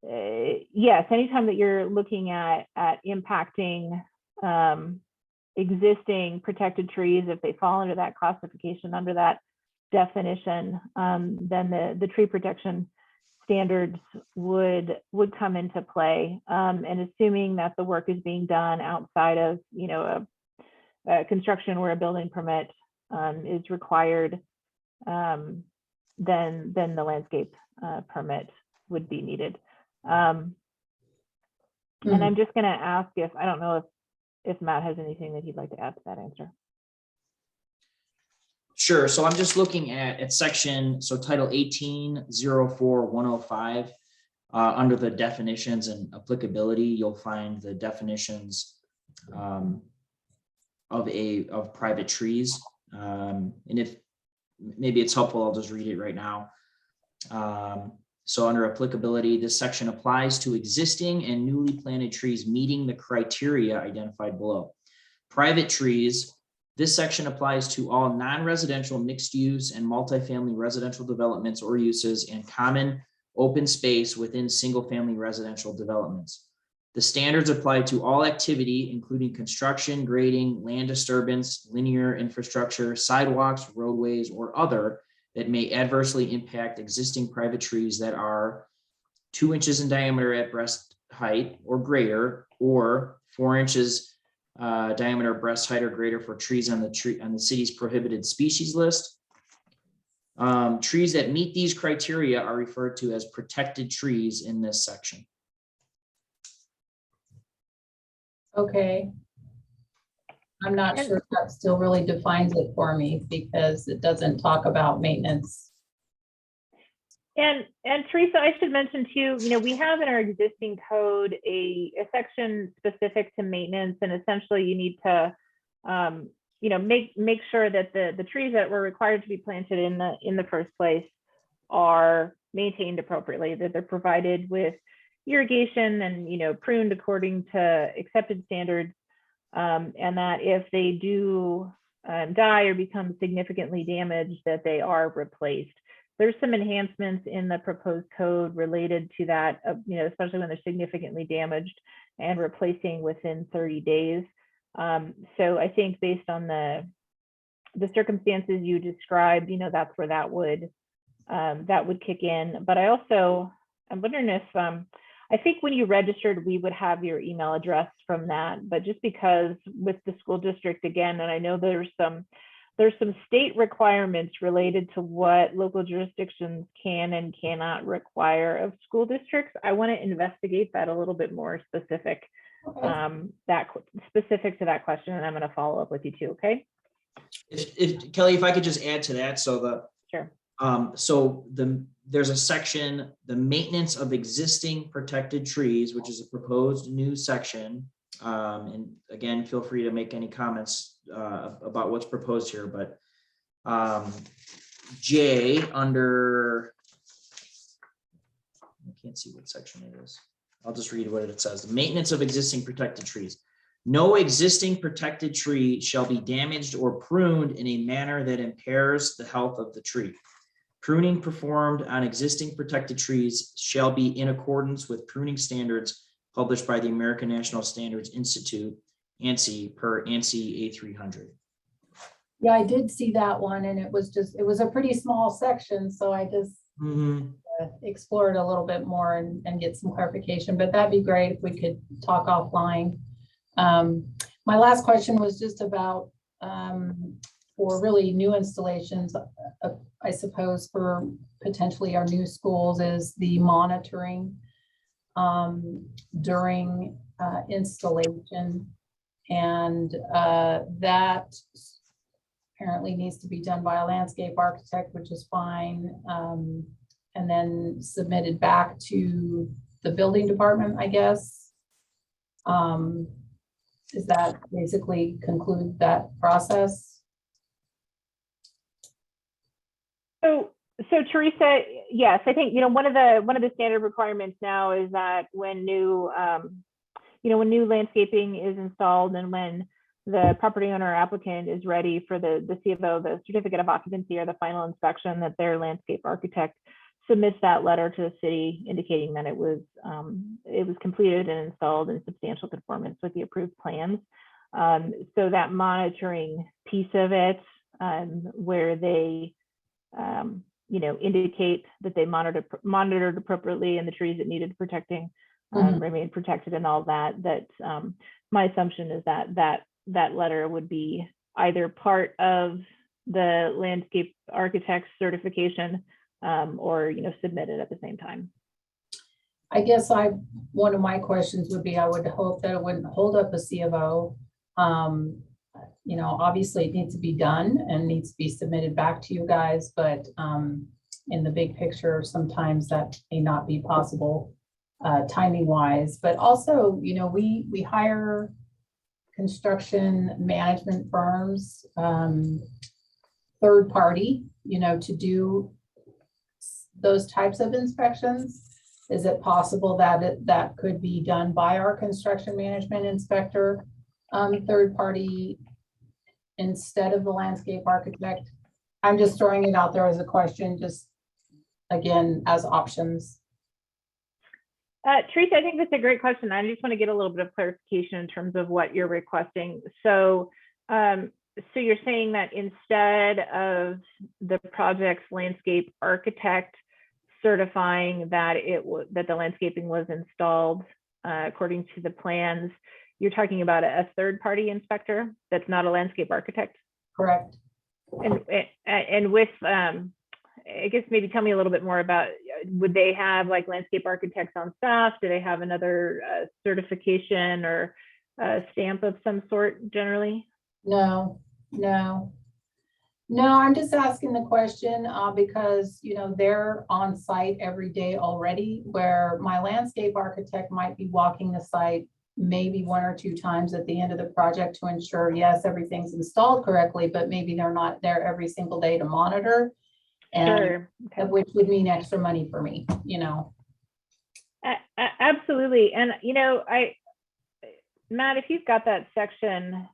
yes, anytime that you're looking at impacting existing protected trees, if they fall under that classification, under that definition, then the tree protection standards would come into play. And assuming that the work is being done outside of a construction where a building permit is required, then the landscape permit would be needed. And I'm just going to ask I don't know if Matt has anything that he'd like to add to that answer. Sure. So I'm just looking at section, so Title 18-04-105, under the definitions and applicability, you'll find the definitions of private trees. And if maybe it's helpful, I'll just read it right now. So under applicability, this section applies to existing and newly planted trees meeting the criteria identified below. Private trees. This section applies to all non-residential mixed use and multifamily residential developments or uses and common open space within single-family residential developments. The standards apply to all activity, including construction, grading, land disturbance, linear infrastructure, sidewalks, roadways, or other that may adversely impact existing private trees that are 2 inches in diameter at breast height or greater, or 4 inches diameter breast height or greater for trees on the city's prohibited species list. Trees that meet these criteria are referred to as protected trees in this section. Okay. I'm not sure if that still really defines it for me because it doesn't talk about maintenance. And Teresa, I should mention too, we have in our existing code a section specific to maintenance, and essentially you need to, make sure that the trees that were required to be planted in the first place are maintained appropriately, that they're provided with irrigation and pruned according to accepted standards, and that if they do die or become significantly damaged, that they are replaced. there's some enhancements in the proposed code related to that, especially when they're significantly damaged and replacing within 30 days. So I think based on the circumstances you described, that's where that would kick in. But I'm wondering if, I think when you registered, we would have your email address from that, but just because with the school district again, and I know there's some state requirements related to what local jurisdictions can and cannot require of school districts. I want to investigate that a little bit more specific, specific to that question, and I'm going to follow up with you too. Okay. If Kelly, if I could just add to that, Sure. There's a section, the maintenance of existing protected trees, which is a proposed new section. And again, feel free to make any comments about what's proposed here, but J under, I can't see what section it is. I'll just read what it says. The maintenance of existing protected trees. No existing protected tree shall be damaged or pruned in a manner that impairs the health of the tree. Pruning performed on existing protected trees shall be in accordance with pruning standards published by the American National Standards Institute, ANSI, per ANSI A300. Yeah, I did see that one, and it was a pretty small section, so I just explore it a little bit more and get some clarification, but that'd be great if we could talk offline. My last question was just about for really new installations, I suppose for potentially our new schools, is the monitoring during installation, and that apparently needs to be done by a landscape architect, which is fine, and then submitted back to the building department, I guess. Does that basically conclude that process? So Teresa, yes, I think one of the standard requirements now is that when new landscaping is installed and when the property owner or applicant is ready for the CFO, the certificate of occupancy, or the final inspection, that their landscape architect submits that letter to the city indicating that it was completed and installed in substantial conformance with the approved plans. So that monitoring piece of it, where they indicate that they monitored appropriately and the trees that needed protecting remain protected and all that. My assumption is that letter would be either part of the landscape architect's certification or submitted at the same time. I guess one of my questions would be, I would hope that it wouldn't hold up a C of O. Obviously it needs to be done and needs to be submitted back to you guys, but in the big picture, sometimes that may not be possible timing wise. But also, we hire construction management firms, third party, to do those types of inspections. Is it possible that that could be done by our construction management inspector, third party, instead of the landscape architect? I'm just throwing it out there as a question, just again, as options. Teresa, I think that's a great question. I just want to get a little bit of clarification in terms of what you're requesting. So you're saying that instead of the project's landscape architect certifying that that the landscaping was installed according to the plans, you're talking about a third-party inspector that's not a landscape architect? Correct. And with, I guess maybe tell me a little bit more about, would they have like landscape architects on staff? Do they have another certification or stamp of some sort generally? No, I'm just asking the question because, they're on site every day already, where my landscape architect might be walking the site maybe 1 or 2 times at the end of the project to ensure, yes, everything's installed correctly, but maybe they're not there every single day to monitor. And Sure. Okay. which would mean extra money for me, Absolutely. And, Matt, if you've got that section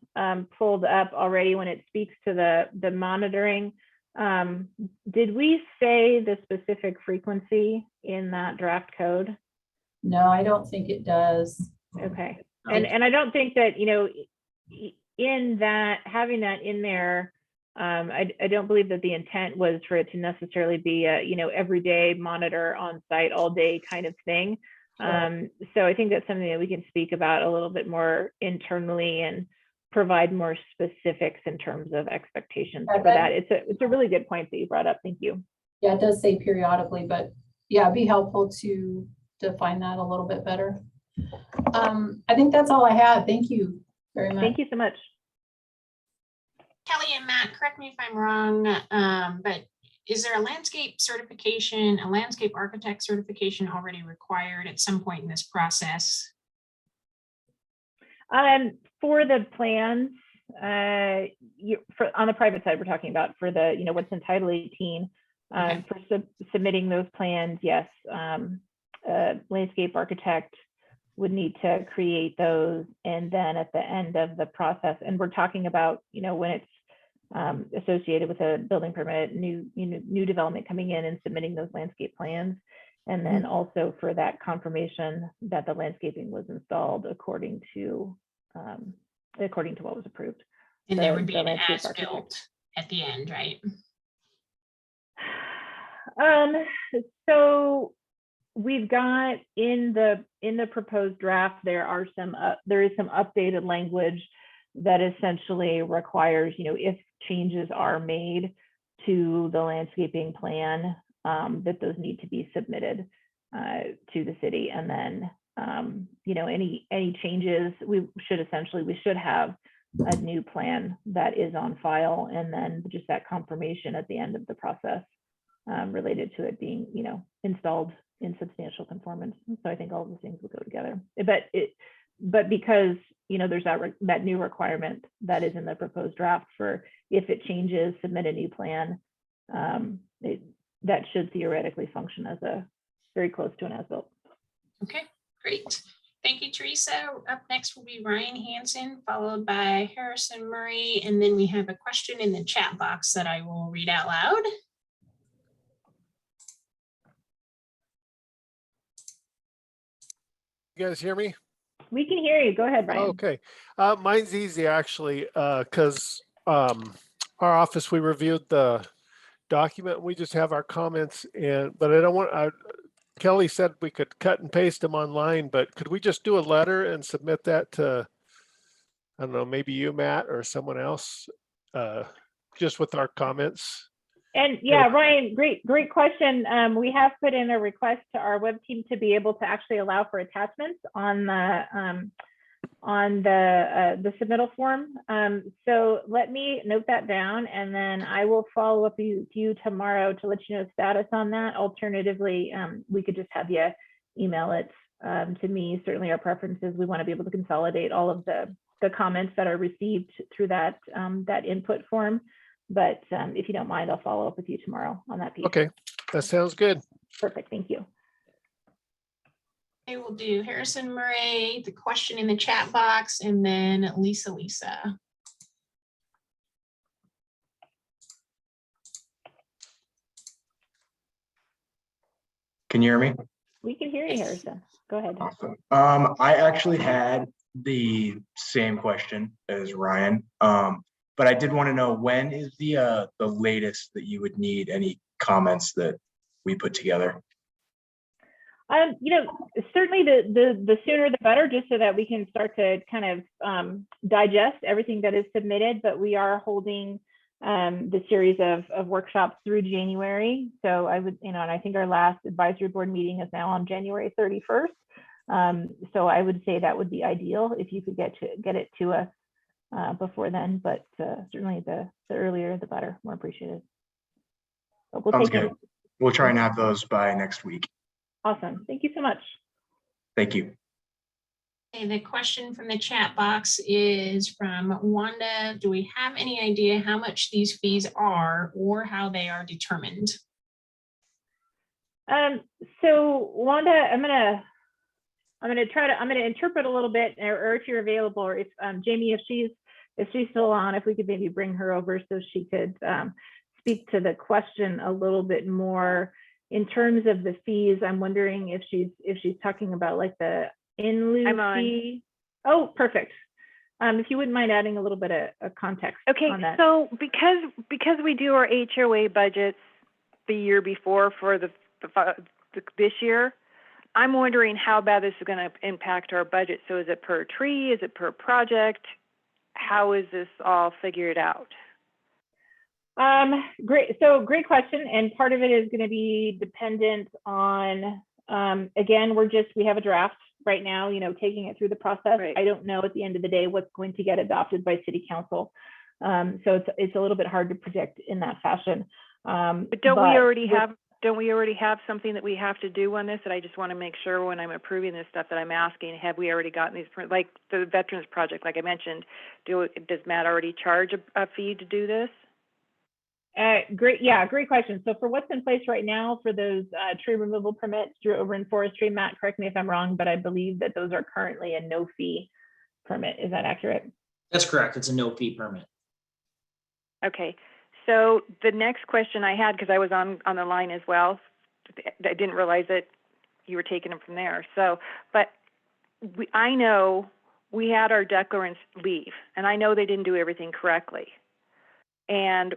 pulled up already when it speaks to the monitoring, Did we say the specific frequency in that draft code? No, I don't think it does. Okay. And I don't think that, you know, in that, having that in there, I don't believe that the intent was for it to necessarily be a, you know, everyday monitor on site all day kind of thing. So I think that's something that we can speak about a little bit more internally and provide more specifics in terms of expectations for that. It's a really good point that you brought up. Thank you. Yeah, it does say periodically, but yeah, it'd be helpful to define that a little bit better. I think that's all I had. Thank you very much. Thank you so much. Kelly and Matt, correct me if I'm wrong, but is there a landscape certification, a landscape architect certification already required at some point in this process? For the plans, on the private side, we're talking about for the, you know, what's in Title 18, Okay. for submitting those plans, yes. Landscape architect would need to create those, and then at the end of the process, and we're talking about, you know, when it's associated with a building permit, new development coming in and submitting those landscape plans, and then also for that confirmation that the landscaping was installed according to what was approved. And there would be an landscape as-built at the end, right? So we've got in the proposed draft, there is some updated language that essentially requires, you know, if changes are made to the landscaping plan, that those need to be submitted to the city. And then, you know, any changes, we should have a new plan that is on file, and then just that confirmation at the end of the process related to it being, you know, installed in substantial conformance. So I think all of those things will go together. But because, you know, there's that new requirement that is in the proposed draft for if it changes, submit a new plan, that should theoretically function as a very close to an as-built. Okay, great. Thank you, Teresa. Up next will be Ryan Hansen, followed by Harrison Murray. And then we have a question in the chat box that I will read out loud. You guys hear me? We can hear you. Go ahead, Brian. Okay. Mine's easy actually, because our office, we reviewed the document. We just have our comments, but I don't want, Kelly said we could cut and paste them online, but could we just do a letter and submit that to, I don't know, maybe you, Matt, or someone else, just with our comments? And yeah, Ryan, great question. We have put in a request to our web team to be able to actually allow for attachments on the submittal form. So let me note that down, and then I will follow up with you tomorrow to let you know status on that. Alternatively, we could just have you email it to me. Certainly our preference is we want to be able to consolidate all of the comments that are received through that input form. But if you don't mind, I'll follow up with you tomorrow on that piece. Okay, that sounds good. Perfect, thank you. I will do Harrison Murray, the question in the chat box, and then Lisa. Can you hear me? We can hear you, Harrison. Go ahead. Awesome. I actually had the same question as Ryan, but I did want to know, when is the latest that you would need any comments that we put together? You know, certainly the sooner the better, just so that we can start to kind of digest everything that is submitted. But we are holding the series of workshops through January. So I would, you know, and I think our last advisory board meeting is now on January 31st. So I would say that would be ideal if you could get it to us before then. But certainly the earlier the better. More appreciated. But we'll Sounds take good. it. We'll try and have those by next week. Awesome. Thank you so much. Thank you. Okay, the question from the chat box is from Wanda. Do we have any idea how much these fees are or how they are determined? So Wanda, I'm gonna interpret a little bit, or if you're available, or if Jamie, if she's still on, if we could maybe bring her over so she could speak to the question a little bit more. In terms of the fees, I'm wondering if she's talking about like the in lieu I'm on. fee. Oh, perfect. If you wouldn't mind adding a little bit of context Okay, on that. so because we do our HOA budgets the year before for this year, I'm wondering how bad this is going to impact our budget. So is it per tree? Is it per project? How is this all figured out? Great. So great question. And part of it is going to be dependent on, again, we have a draft right now, taking it through the process. Right. I don't know at the end of the day what's going to get adopted by city council. So it's a little bit hard to predict in that fashion. But don't we already have something that we have to do on this? That I just want to make sure when I'm approving this stuff that I'm asking, have we already gotten these, like the Veterans Project, like I mentioned, does Matt already charge a fee to do this? Great question. So for what's in place right now for those tree removal permits over in forestry, Matt, correct me if I'm wrong, but I believe that those are currently a no fee permit. Is that accurate? That's correct. It's a no fee permit. Okay. So the next question I had, because I was on the line as well, I didn't realize that you were taking them from there. So, but I know we had our declarants leave, and I know they didn't do everything correctly. And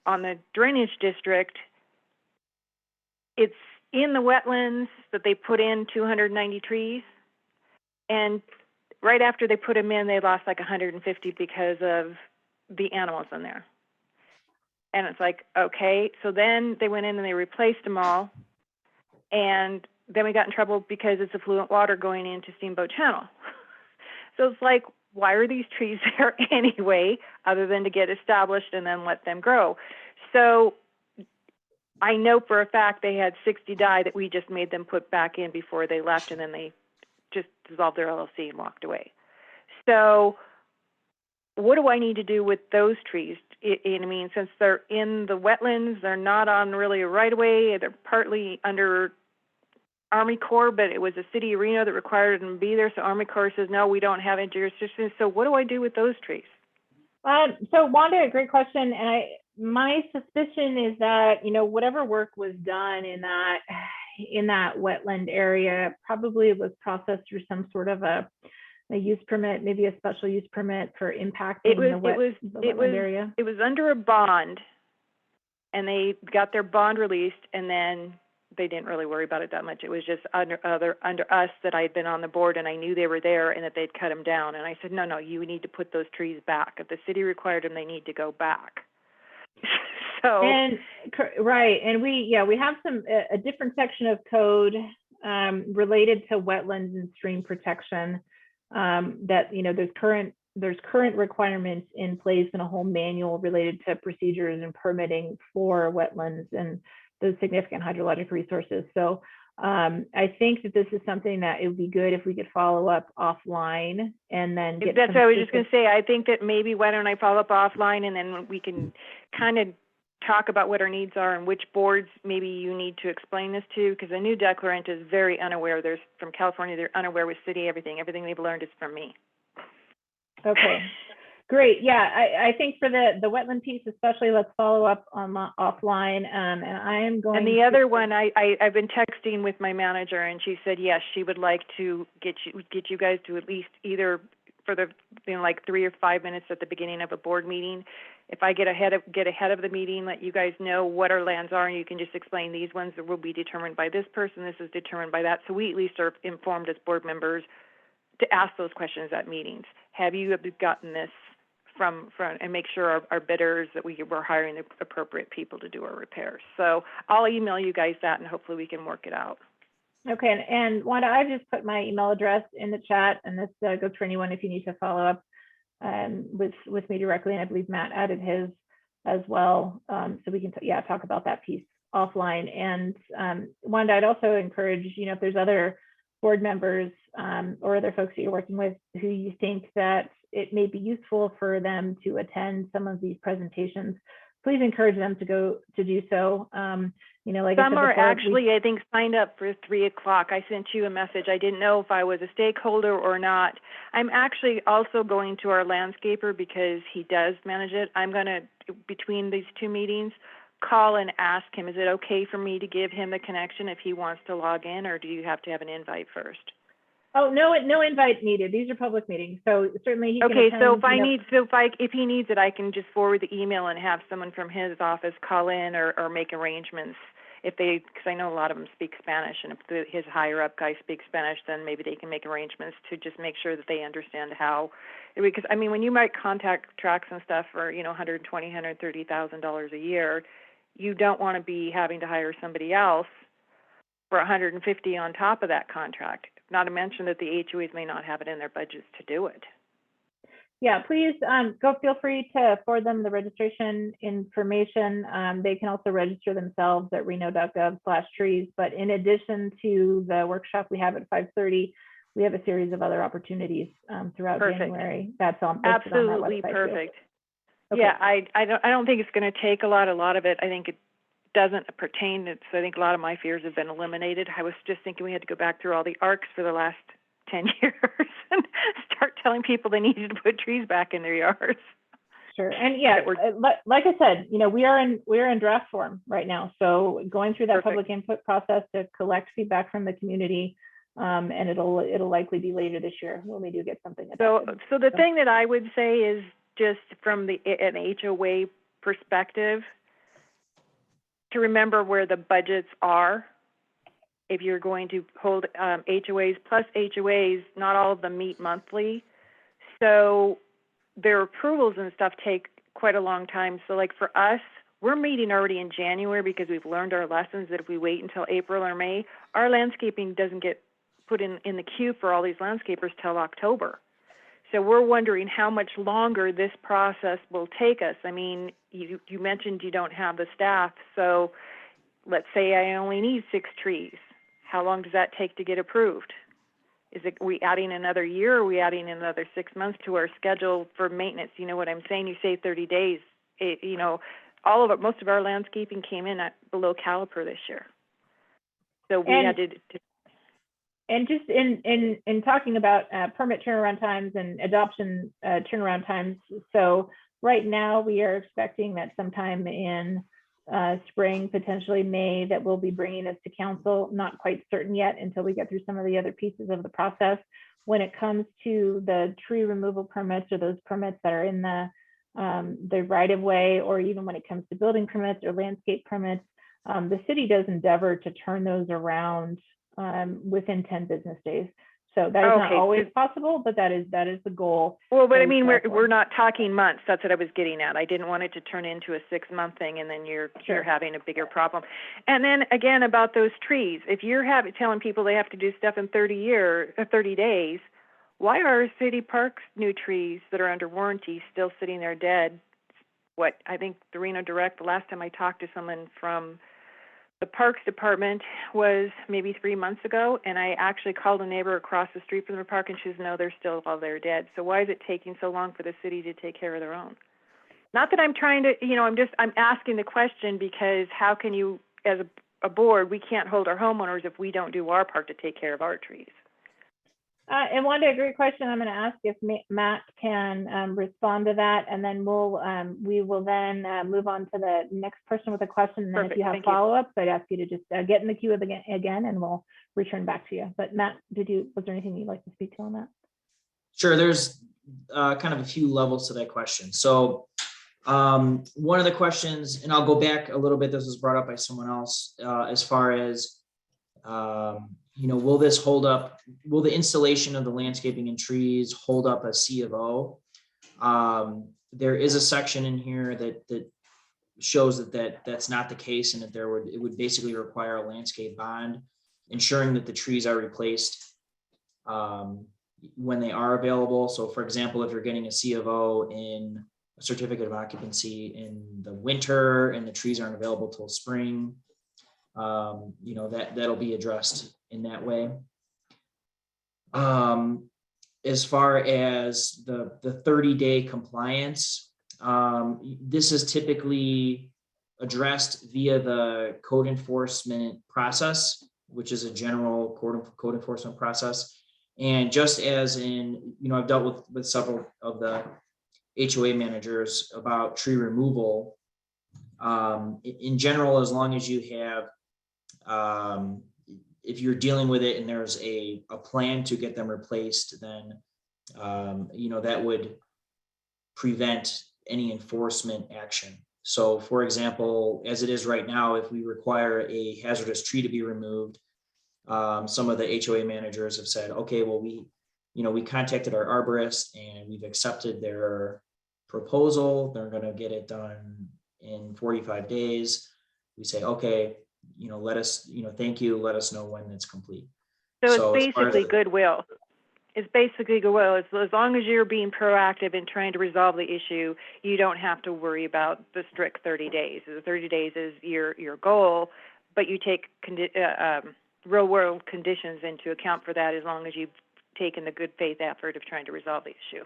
on the drainage district, it's in the wetlands that they put in 290 trees. And right after they put them in, they lost like 150 because of the animals in there. And it's like, okay, so then they went in and they replaced them all. And then we got in trouble because it's affluent water going into Steamboat Channel. So it's like, why are these trees there anyway, other than to get established and then let them grow? So I know for a fact they had 60 die that we just made them put back in before they left, and then they just dissolved their LLC and walked away. So what do I need to do with those trees? I mean, since they're in the wetlands, they're not on really a right-of-way, they're partly under Army Corps, but it was the city of Reno that required them to be there. So Army Corps says, no, we don't have any jurisdiction. So what do I do with those trees? So Wanda, great question. And my suspicion is that, whatever work was done in that wetland area probably was processed through some sort of a use permit, maybe a special use permit for impacting the wetland area. It was under a bond, and they got their bond released, and then they didn't really worry about it that much. It was just under us that I had been on the board, and I knew they were there and that they'd cut them down. And I said, no, you need to put those trees back. If the city required them, they need to go back. So right, and we have a different section of code related to wetlands and stream protection that there's current requirements in place and a whole manual related to procedures and permitting for wetlands and those significant hydrologic resources. So I think that this is something that it would be good if we could follow up offline and then get. That's what I was just going to say. I think that maybe why don't I follow up offline, and then we can kind of talk about what our needs are and which boards maybe you need to explain this to, because a new declarant is very unaware. There's from California, they're unaware with city, everything they've learned is from me. Okay. Great. Yeah, I think for the wetland piece, especially, let's follow up on offline. And I am going. And the other one, I've been texting with my manager, and she said yes, she would like to get you guys to at least either for the like 3 or 5 minutes at the beginning of a board meeting. If I get ahead of the meeting, let you guys know what our lands are, and you can just explain these ones that will be determined by this person. This is determined by that. So we at least are informed as board members to ask those questions at meetings. Have you gotten this? From and make sure our bidders that we're hiring the appropriate people to do our repairs. So I'll email you guys that, and hopefully we can work it out. Okay, and Wanda, I just put my email address in the chat, and this goes for anyone if you need to follow up with me directly. And I believe Matt added his as well, so we can talk about that piece offline. And Wanda, I'd also encourage, if there's other board members or other folks that you're working with who you think that it may be useful for them to attend some of these presentations, please encourage them to do so. Like some are actually, I think, signed up for 3 o'clock. I sent you a message. I didn't know if I was a stakeholder or not. I'm actually also going to our landscaper because he does manage it. I'm going to, between these 2 meetings, call and ask him, is it okay for me to give him the connection if he wants to log in, or do you have to have an invite first? Oh, no, no invite needed. These are public meetings, so certainly he can Okay, attend, so if you if he needs it, I can just forward the email and have someone from his office call in or make arrangements if they, because I know a lot of them speak Spanish, and if his higher up guy speaks Spanish, then maybe they can make arrangements to just make sure that they understand how, because I mean, when you might contact tracks and stuff for, you know, $120,000, $130,000 a year, you don't want to be having to hire somebody else for $150,000 on top of that contract. Not to mention that the HOAs may not have it in their budgets to do it. Yeah, please feel free to forward them the registration information. They can also register themselves at reno.gov/trees. But in addition to the workshop we have at 5:30, we have a series of other opportunities throughout January. That's on absolutely on that website perfect. Okay. Yeah, I don't think it's going to take a lot of it. I think it doesn't pertain to, so I think a lot of my fears have been eliminated. I was just thinking we had to go back through all the ARCs for the last 10 years and start telling people they needed to put trees back in their yards. Sure. And yeah, like I said, you know, we are in draft form right now. So going through that public input process to collect feedback from the community, and it'll likely be later this year when we do get something adopted. So the thing that I would say is, just from an HOA perspective, to remember where the budgets are. If you're going to hold HOAs, plus HOAs, not all of them meet monthly. So their approvals and stuff take quite a long time. So like for us, we're meeting already in January because we've learned our lessons that if we wait until April or May, our landscaping doesn't get put in the queue for all these landscapers till October. So we're wondering how much longer this process will take us. I mean, you mentioned you don't have the staff. So let's say I only need 6 trees. How long does that take to get approved? Are we adding another year, or are we adding another 6 months to our schedule for maintenance? You know what I'm saying? You say 30 days. You know, most of our landscaping came in at below caliper this year. So we had to. And just in talking about permit turnaround times and adoption turnaround times. So right now we are expecting that sometime in spring, potentially May, that we'll be bringing this to council. Not quite certain yet until we get through some of the other pieces of the process. When it comes to the tree removal permits, or those permits that are in the right of way, or even when it comes to building permits or landscape permits, the city does endeavor to turn those around within 10 business days. So that is not always possible, but that is the goal. Well, but I mean, we're not talking months. That's what I was getting at. I didn't want it to turn into a 6-month thing, and then you're having a bigger problem. And then again, about those trees, if you're telling people they have to do stuff in 30 days, why are city parks new trees that are under warranty still sitting there dead? What I think the Reno Direct, the last time I talked to someone from the Parks Department was maybe 3 months ago, and I actually called a neighbor across the street from the park, and she says, no, they're still all there dead. So why is it taking so long for the city to take care of their own? Not that I'm trying to, you know, I'm asking the question, because how can you, as a board, we can't hold our homeowners if we don't do our part to take care of our trees. And Wanda, a great question. I'm going to ask if Matt can respond to that, and then we will then move on to the next person with a question. And then if you have follow-ups, I'd ask you to just get in the queue again, and we'll return back to you. But Matt, was there anything you'd like to speak to on that? Sure. There's kind of a few levels to that question. So one of the questions, and I'll go back a little bit, this was brought up by someone else, as far as you know, will the installation of the landscaping and trees hold up a C of O? There is a section in here that shows that's not the case, and that it would basically require a landscape bond, ensuring that the trees are replaced when they are available. So for example, if you're getting a C of O in a certificate of occupancy in the winter and the trees aren't available till spring, you know, that'll be addressed in that way. As far as the 30-day compliance, this is typically addressed via the code enforcement process, which is a general code enforcement process. And just as in, you know, I've dealt with several of the HOA managers about tree removal. In general, as long as you have, if you're dealing with it and there's a plan to get them replaced, then, that would prevent any enforcement action. So for example, as it is right now, if we require a hazardous tree to be removed, some of the HOA managers have said, okay, well, we contacted our arborist and we've accepted their proposal. They're going to get it done in 45 days. We say, okay, let us, thank you. Let us know when it's complete. So it's as far as basically goodwill. It's basically goodwill. As long as you're being proactive in trying to resolve the issue, you don't have to worry about the strict 30 days. The 30 days is your goal, but you take real world conditions into account for that, as long as you've taken the good faith effort of trying to resolve the issue.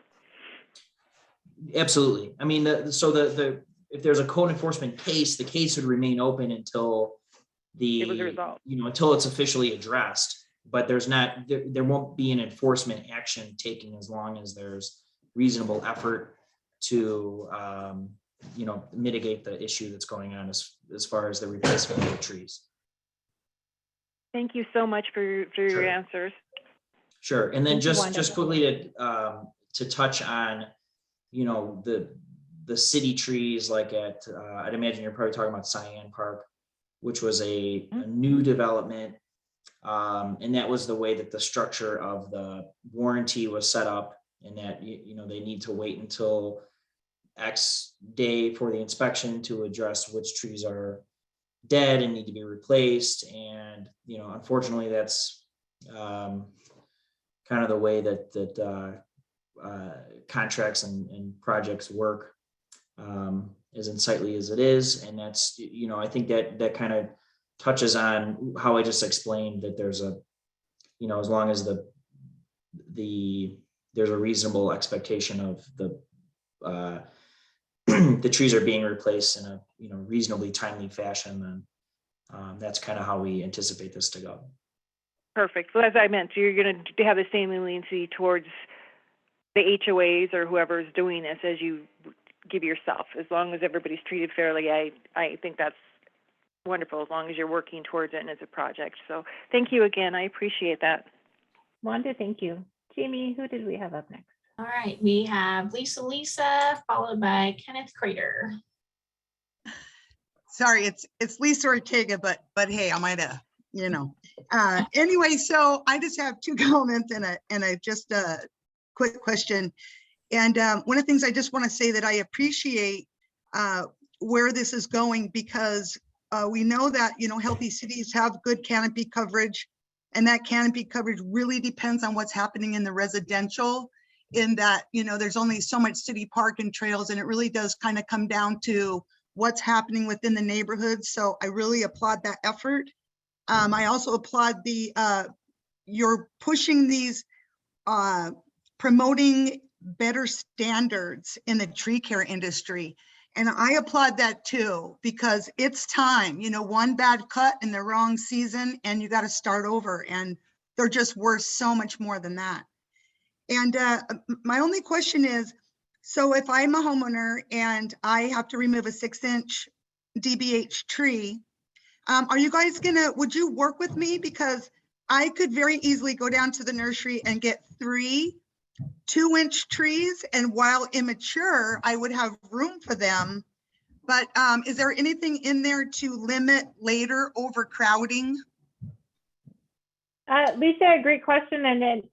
Absolutely. I mean, if there's a code enforcement case, the case would remain open until It was resolved. until it's officially addressed. But there won't be an enforcement action taken as long as there's reasonable effort to, mitigate the issue that's going on as far as the replacement of the trees. Thank you so much for your Sure. answers. Sure. And then Thank you, just Wanda. quickly to touch on, the city trees, like I'd imagine you're probably talking about Cyan Park, which was a new development. And that was the way that the structure of the warranty was set up, and that, they need to wait until X day for the inspection to address which trees are dead and need to be replaced. And, unfortunately, that's kind of the way that contracts and projects work, as unsightly as it is. And that's, I think that kind of touches on how I just explained, that there's as long as there's a reasonable expectation of the trees are being replaced in a reasonably timely fashion, then that's kind of how we anticipate this to go. Perfect. So as I meant, you're going to have the same leniency towards the HOAs or whoever is doing this as you give yourself. As long as everybody's treated fairly, I think that's wonderful, as long as you're working towards it and it's a project. So thank you again. I appreciate that. Wanda, thank you. Jamie, who did we have up next? All right, we have Lisa, followed by Kenneth Crater. Sorry, it's Lisa Ortega, but hey, I might have, Anyway, so I just have two comments and just a quick question. And one of the things I just want to say that I appreciate where this is going, because we know that, healthy cities have good canopy coverage, and that canopy coverage really depends on what's happening in the residential, in that, there's only so much city park and trails, and it really does kind of come down to what's happening within the neighborhood. So I really applaud that effort. I also applaud you're pushing these, promoting better standards in the tree care industry. And I applaud that too, because it's time, one bad cut in the wrong season and you got to start over, and they're just worth so much more than that. And my only question is, so if I'm a homeowner and I have to remove a 6-inch DBH tree, are you guys would you work with me? Because I could very easily go down to the nursery and get 3 2-inch trees, and while immature, I would have room for them. But is there anything in there to limit later overcrowding? Lisa, great question. And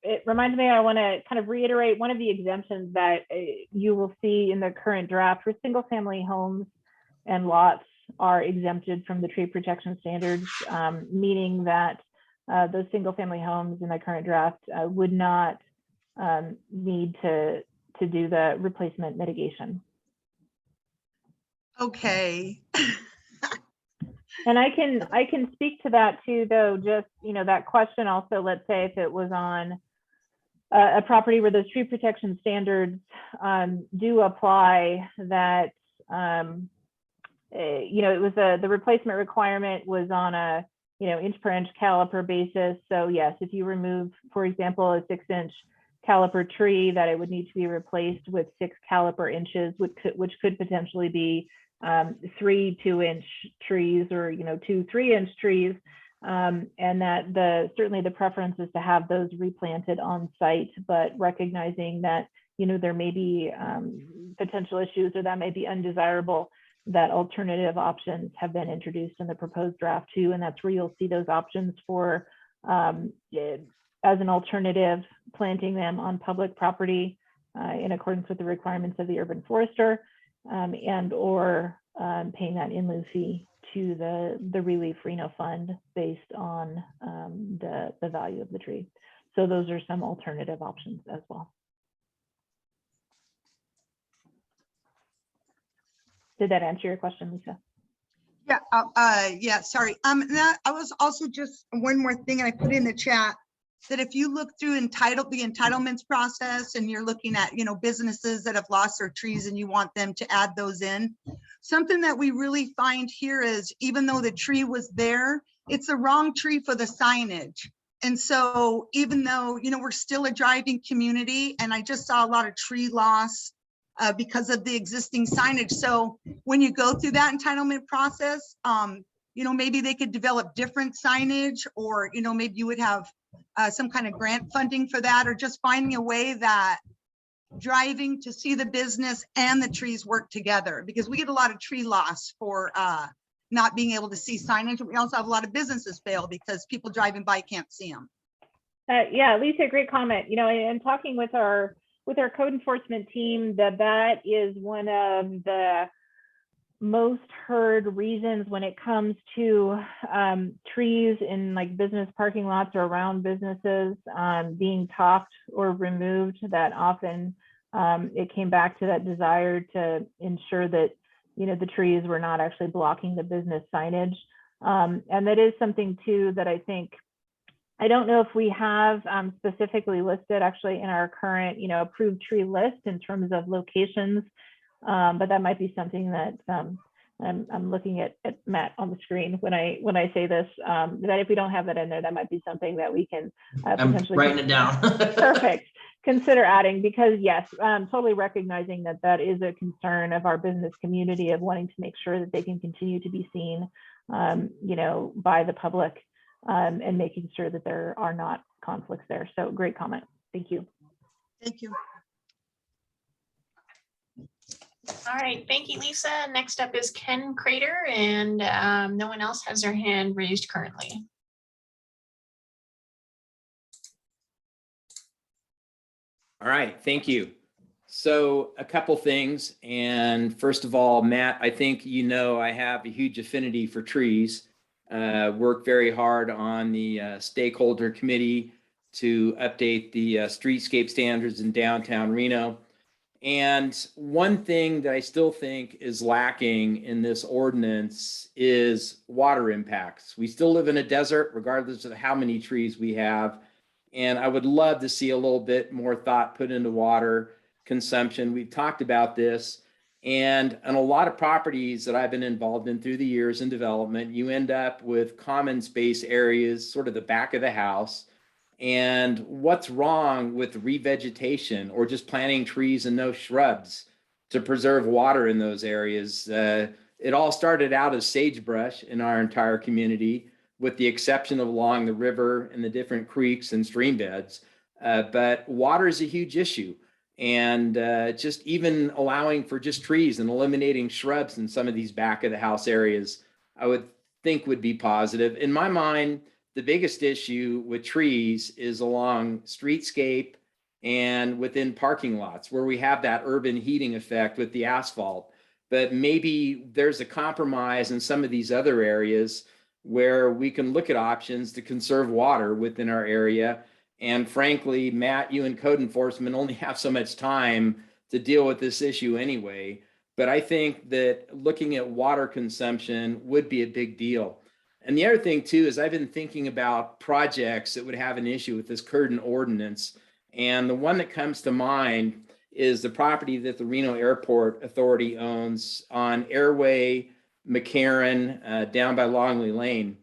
it reminds me, I want to kind of reiterate one of the exemptions that you will see in the current draft for single family homes and lots are exempted from the tree protection standards, meaning that those single family homes in the current draft would not need to do the replacement mitigation. Okay. And I can speak to that too, though. Just, that question also, let's say if it was on a property where those tree protection standards do apply, that it was the replacement requirement was on a inch per inch caliper basis. So yes, if you remove, for example, a 6-inch caliper tree, that it would need to be replaced with 6 caliper inches, which could potentially be 3 2-inch trees or, 2 3-inch trees. And that certainly the preference is to have those replanted on site, but recognizing that, there may be potential issues or that may be undesirable, that alternative options have been introduced in the proposed draft too. And that's where you'll see those options for, as an alternative, planting them on public property in accordance with the requirements of the urban forester, and or paying that in lieu fee to the Relief Reno Fund based on the value of the tree. So those are some alternative options as well. Did that answer your question, Lisa? Yeah, yeah, sorry. That, I was also just one more thing, and I put in the chat that if you look through the entitlements process and you're looking at, businesses that have lost their trees and you want them to add those in, something that we really find here is even though the tree was there, it's the wrong tree for the signage. And so even though, we're still a driving community, and I just saw a lot of tree loss because of the existing signage. So when you go through that entitlement process, maybe they could develop different signage, or, maybe you would have some kind of grant funding for that, or just finding a way that driving to see the business and the trees work together, because we get a lot of tree loss for not being able to see signage. We also have a lot of businesses fail because people driving by can't see them. Yeah, Lisa, great comment. And talking with our code enforcement team, that is one of the most heard reasons when it comes to trees in like business parking lots or around businesses being topped or removed. That often it came back to that desire to ensure that the trees were not actually blocking the business signage, and that is something too that I think, I don't know if we have specifically listed actually in our current, approved tree list in terms of locations, but that might be something that I'm looking at Matt on the screen when I say this, that if we don't have that in there, that might be something that we can potentially writing it down. Perfect. Consider adding, because yes, totally recognizing that is a concern of our business community of wanting to make sure that they can continue to be seen, by the public. And making sure that there are not conflicts there. So great comment. Thank you. Thank you. All right, thank you, Lisa. Next up is Ken Crater, and no one else has their hand raised currently. All right, thank you. So a couple things. And first of all, Matt, I think I have a huge affinity for trees. Worked very hard on the stakeholder committee to update the streetscape standards in downtown Reno. And one thing that I still think is lacking in this ordinance is water impacts. We still live in a desert, regardless of how many trees we have. And I would love to see a little bit more thought put into water consumption. We've talked about this. And on a lot of properties that I've been involved in through the years in development, you end up with common space areas, sort of the back of the house. And what's wrong with revegetation or just planting trees and no shrubs to preserve water in those areas? It all started out as sagebrush in our entire community, with the exception of along the river and the different creeks and stream beds. But water is a huge issue. And just even allowing for just trees and eliminating shrubs in some of these back of the house areas, I would think would be positive. In my mind, the biggest issue with trees is along streetscape and within parking lots where we have that urban heating effect with the asphalt. But maybe there's a compromise in some of these other areas where we can look at options to conserve water within our area. And frankly, Matt, you and code enforcement only have so much time to deal with this issue anyway. But I think that looking at water consumption would be a big deal. And the other thing too, is I've been thinking about projects that would have an issue with this current ordinance. And the one that comes to mind is the property that the Reno Airport Authority owns on Airway McCarran down by Longley Lane.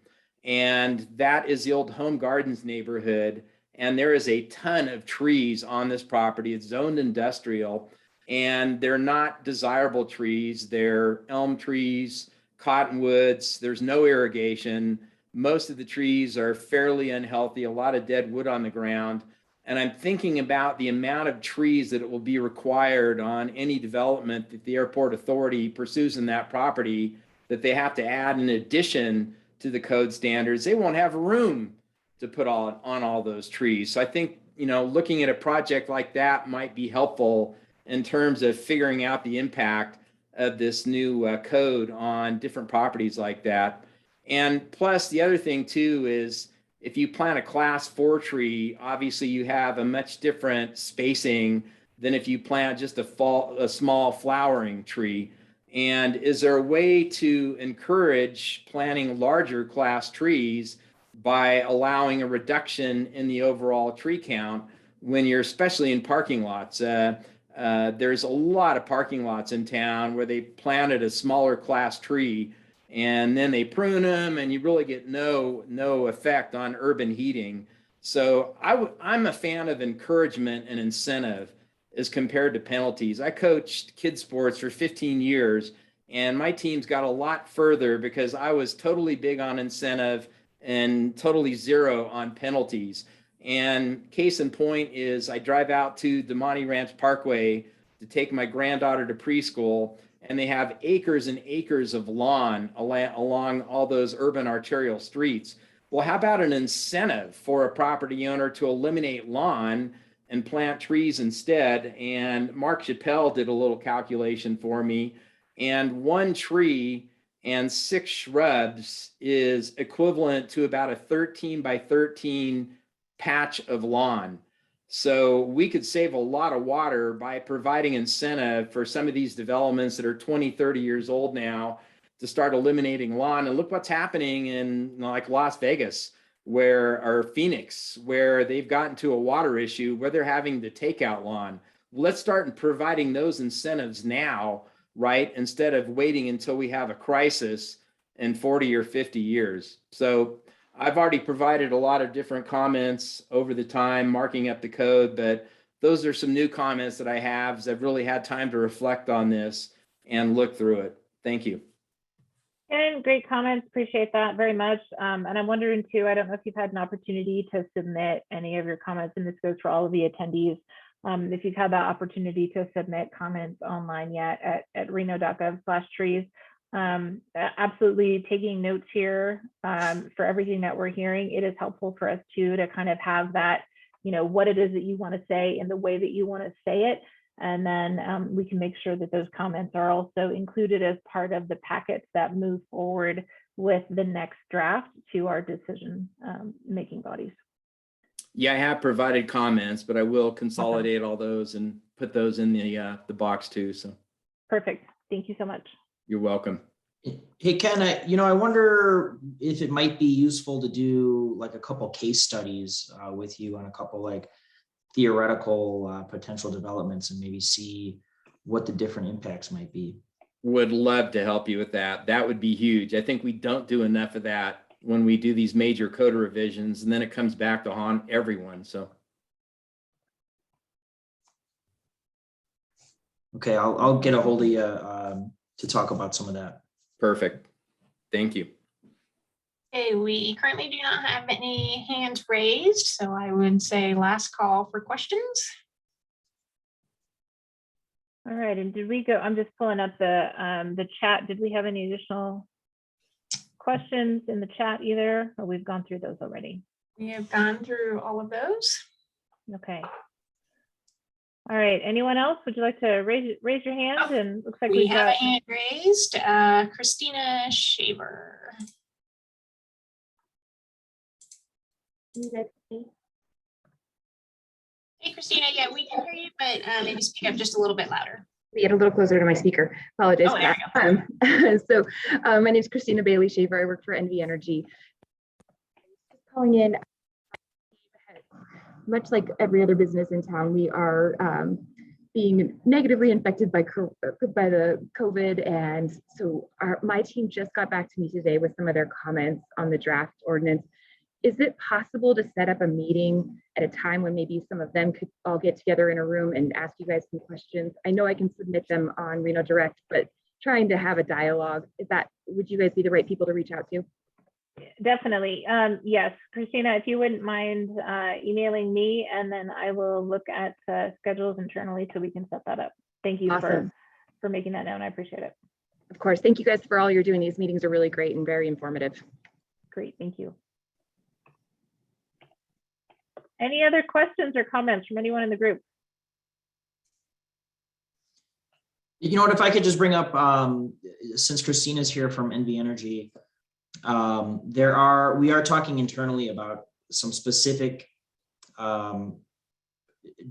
And that is the old Home Gardens neighborhood. And there is a ton of trees on this property. It's zoned industrial. and they're not desirable trees. They're elm trees, cottonwoods. There's no irrigation. Most of the trees are fairly unhealthy, a lot of dead wood on the ground. And I'm thinking about the amount of trees that it will be required on any development that the airport authority pursues in that property, that they have to add in addition to the code standards. They won't have room to put on all those trees. So I think, looking at a project like that might be helpful in terms of figuring out the impact of this new code on different properties like that. And plus, the other thing too is, if you plant a class 4 tree, obviously you have a much different spacing than if you plant just a small flowering tree. And is there a way to encourage planting larger class trees by allowing a reduction in the overall tree count when you're, especially in parking lots? There's a lot of parking lots in town where they planted a smaller class tree and then they prune them, and you really get no effect on urban heating. So I'm a fan of encouragement and incentive as compared to penalties. I coached kids sports for 15 years, and my teams got a lot further because I was totally big on incentive and totally zero on penalties. And case in point is, I drive out to DeMonte Ranch Parkway to take my granddaughter to preschool, and they have acres and acres of lawn along all those urban arterial streets. Well, how about an incentive for a property owner to eliminate lawn and plant trees instead? And Mark Chappelle did a little calculation for me, and 1 tree and 6 shrubs is equivalent to about a 13 by 13 patch of lawn. So we could save a lot of water by providing incentive for some of these developments that are 20, 30 years old now to start eliminating lawn. And look what's happening in like Las Vegas, or Phoenix, where they've gotten to a water issue where they're having to take out lawn. Let's start providing those incentives now, right? Instead of waiting until we have a crisis in 40 or 50 years. So I've already provided a lot of different comments over the time, marking up the code, but those are some new comments that I have, as I've really had time to reflect on this and look through it. Thank you. And great comments. Appreciate that very much. And I'm wondering too, I don't know if you've had an opportunity to submit any of your comments, and this goes for all of the attendees. If you've had that opportunity to submit comments online yet at reno.gov/trees. Absolutely taking notes here for everything that we're hearing. It is helpful for us too to kind of have that, what it is that you want to say and the way that you want to say it. And then we can make sure that those comments are also included as part of the packets that move forward with the next draft to our decision making bodies. Yeah, I have provided comments, but I will consolidate all those and put those in the box too. So perfect. Thank you so much. You're welcome. Hey, Ken, I wonder if it might be useful to do like a couple case studies with you on a couple like theoretical potential developments, and maybe see what the different impacts might be. Would love to help you with that. That would be huge. I think we don't do enough of that when we do these major code revisions, and then it comes back to haunt everyone. So. Okay, I'll get a hold of you to talk about some of that. Perfect. Thank you. Okay, we currently do not have any hands raised, so I would say last call for questions. All right, and did we go? I'm just pulling up the chat. Did we have any additional questions in the chat either, or we've gone through those already? We have gone through all of those. Okay. All right, anyone else? Would you like to raise your hand? Oh, and looks like we have a hand raised. Christina Shaver. Hey, Christina. Yeah, we can hear you, but maybe speak up just a little bit louder. Get a little closer to my speaker. Apologize. Oh, there we go. My name is Christina Bailey Shaver. I work for NV Energy. Calling in, much like every other business in town, we are being negatively infected by the COVID, and so my team just got back to me today with some of their comments on the draft ordinance. Is it possible to set up a meeting at a time when maybe some of them could all get together in a room and ask you guys some questions? I know I can submit them on Reno Direct, but trying to have a dialogue, would you guys be the right people to reach out to? Definitely. Yes, Christina, if you wouldn't mind emailing me, and then I will look at schedules internally so we can set that up. Thank you Awesome. for making that known. I appreciate it. Of course. Thank you guys for all you're doing. These meetings are really great and very informative. Great. Thank you. Any other questions or comments from anyone in the group? You know what, if I could just bring up, since Christina's here from NV Energy, we are talking internally about some specific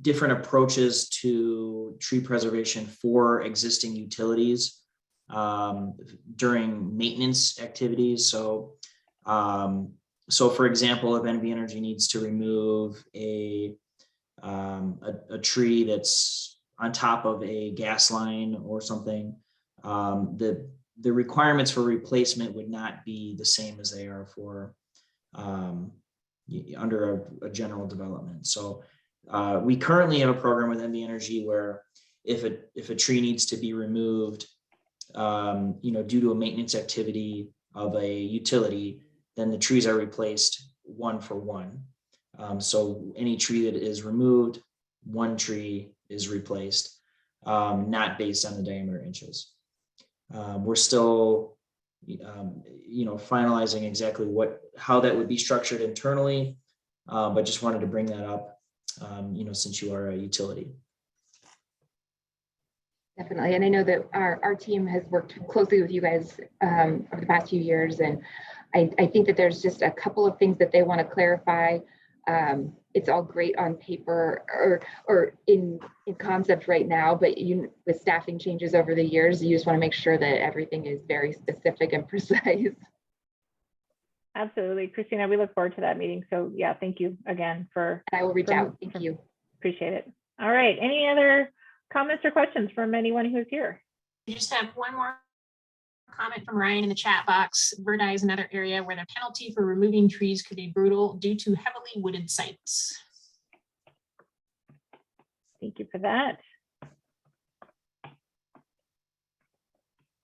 different approaches to tree preservation for existing utilities during maintenance activities. So for example, if NV Energy needs to remove a tree that's on top of a gas line or something, the requirements for replacement would not be the same as they are for under a general development. So we currently have a program with NV Energy where if a tree needs to be removed, due to a maintenance activity of a utility, then the trees are replaced one for one. So any tree that is removed, one tree is replaced, not based on the diameter inches. We're still, finalizing exactly how that would be structured internally, but just wanted to bring that up, since you are a utility. Definitely. And I know that our team has worked closely with you guys over the past few years. And I think that there's just a couple of things that they want to clarify. It's all great on paper or in concept right now, but with staffing changes over the years, you just want to make sure that everything is very specific and precise. Absolutely. Christina, we look forward to that meeting. So yeah, thank you again for. I will reach out. Thank you. Appreciate it. All right. Any other comments or questions from anyone who's here? We just have one more comment from Ryan in the chat box. Verdi is another area where the penalty for removing trees could be brutal due to heavily wooded sites. Thank you for that.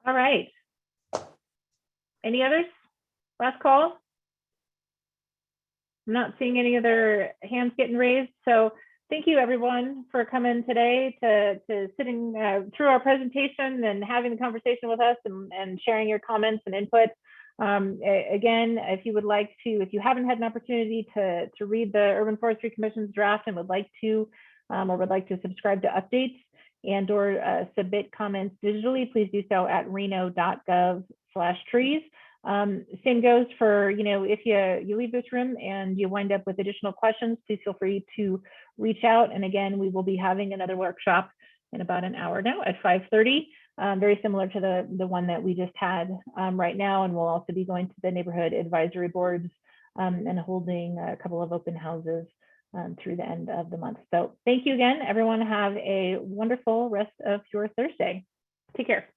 All right. Any others? Last call? I'm not seeing any other hands getting raised. So thank you everyone for coming today to sitting through our presentation and having the conversation with us and sharing your comments and input. Again, if you haven't had an opportunity to read the Urban Forestry Commission's draft and would like to subscribe to updates and or submit comments digitally, please do so at reno.gov/trees. Same goes for, if you leave this room and you wind up with additional questions, please feel free to reach out. And again, we will be having another workshop in about an hour now at 5:30, very similar to the one that we just had right now. And we'll also be going to the neighborhood advisory boards and holding a couple of open houses through the end of the month. So thank you again, everyone. Have a wonderful rest of your Thursday. Take care.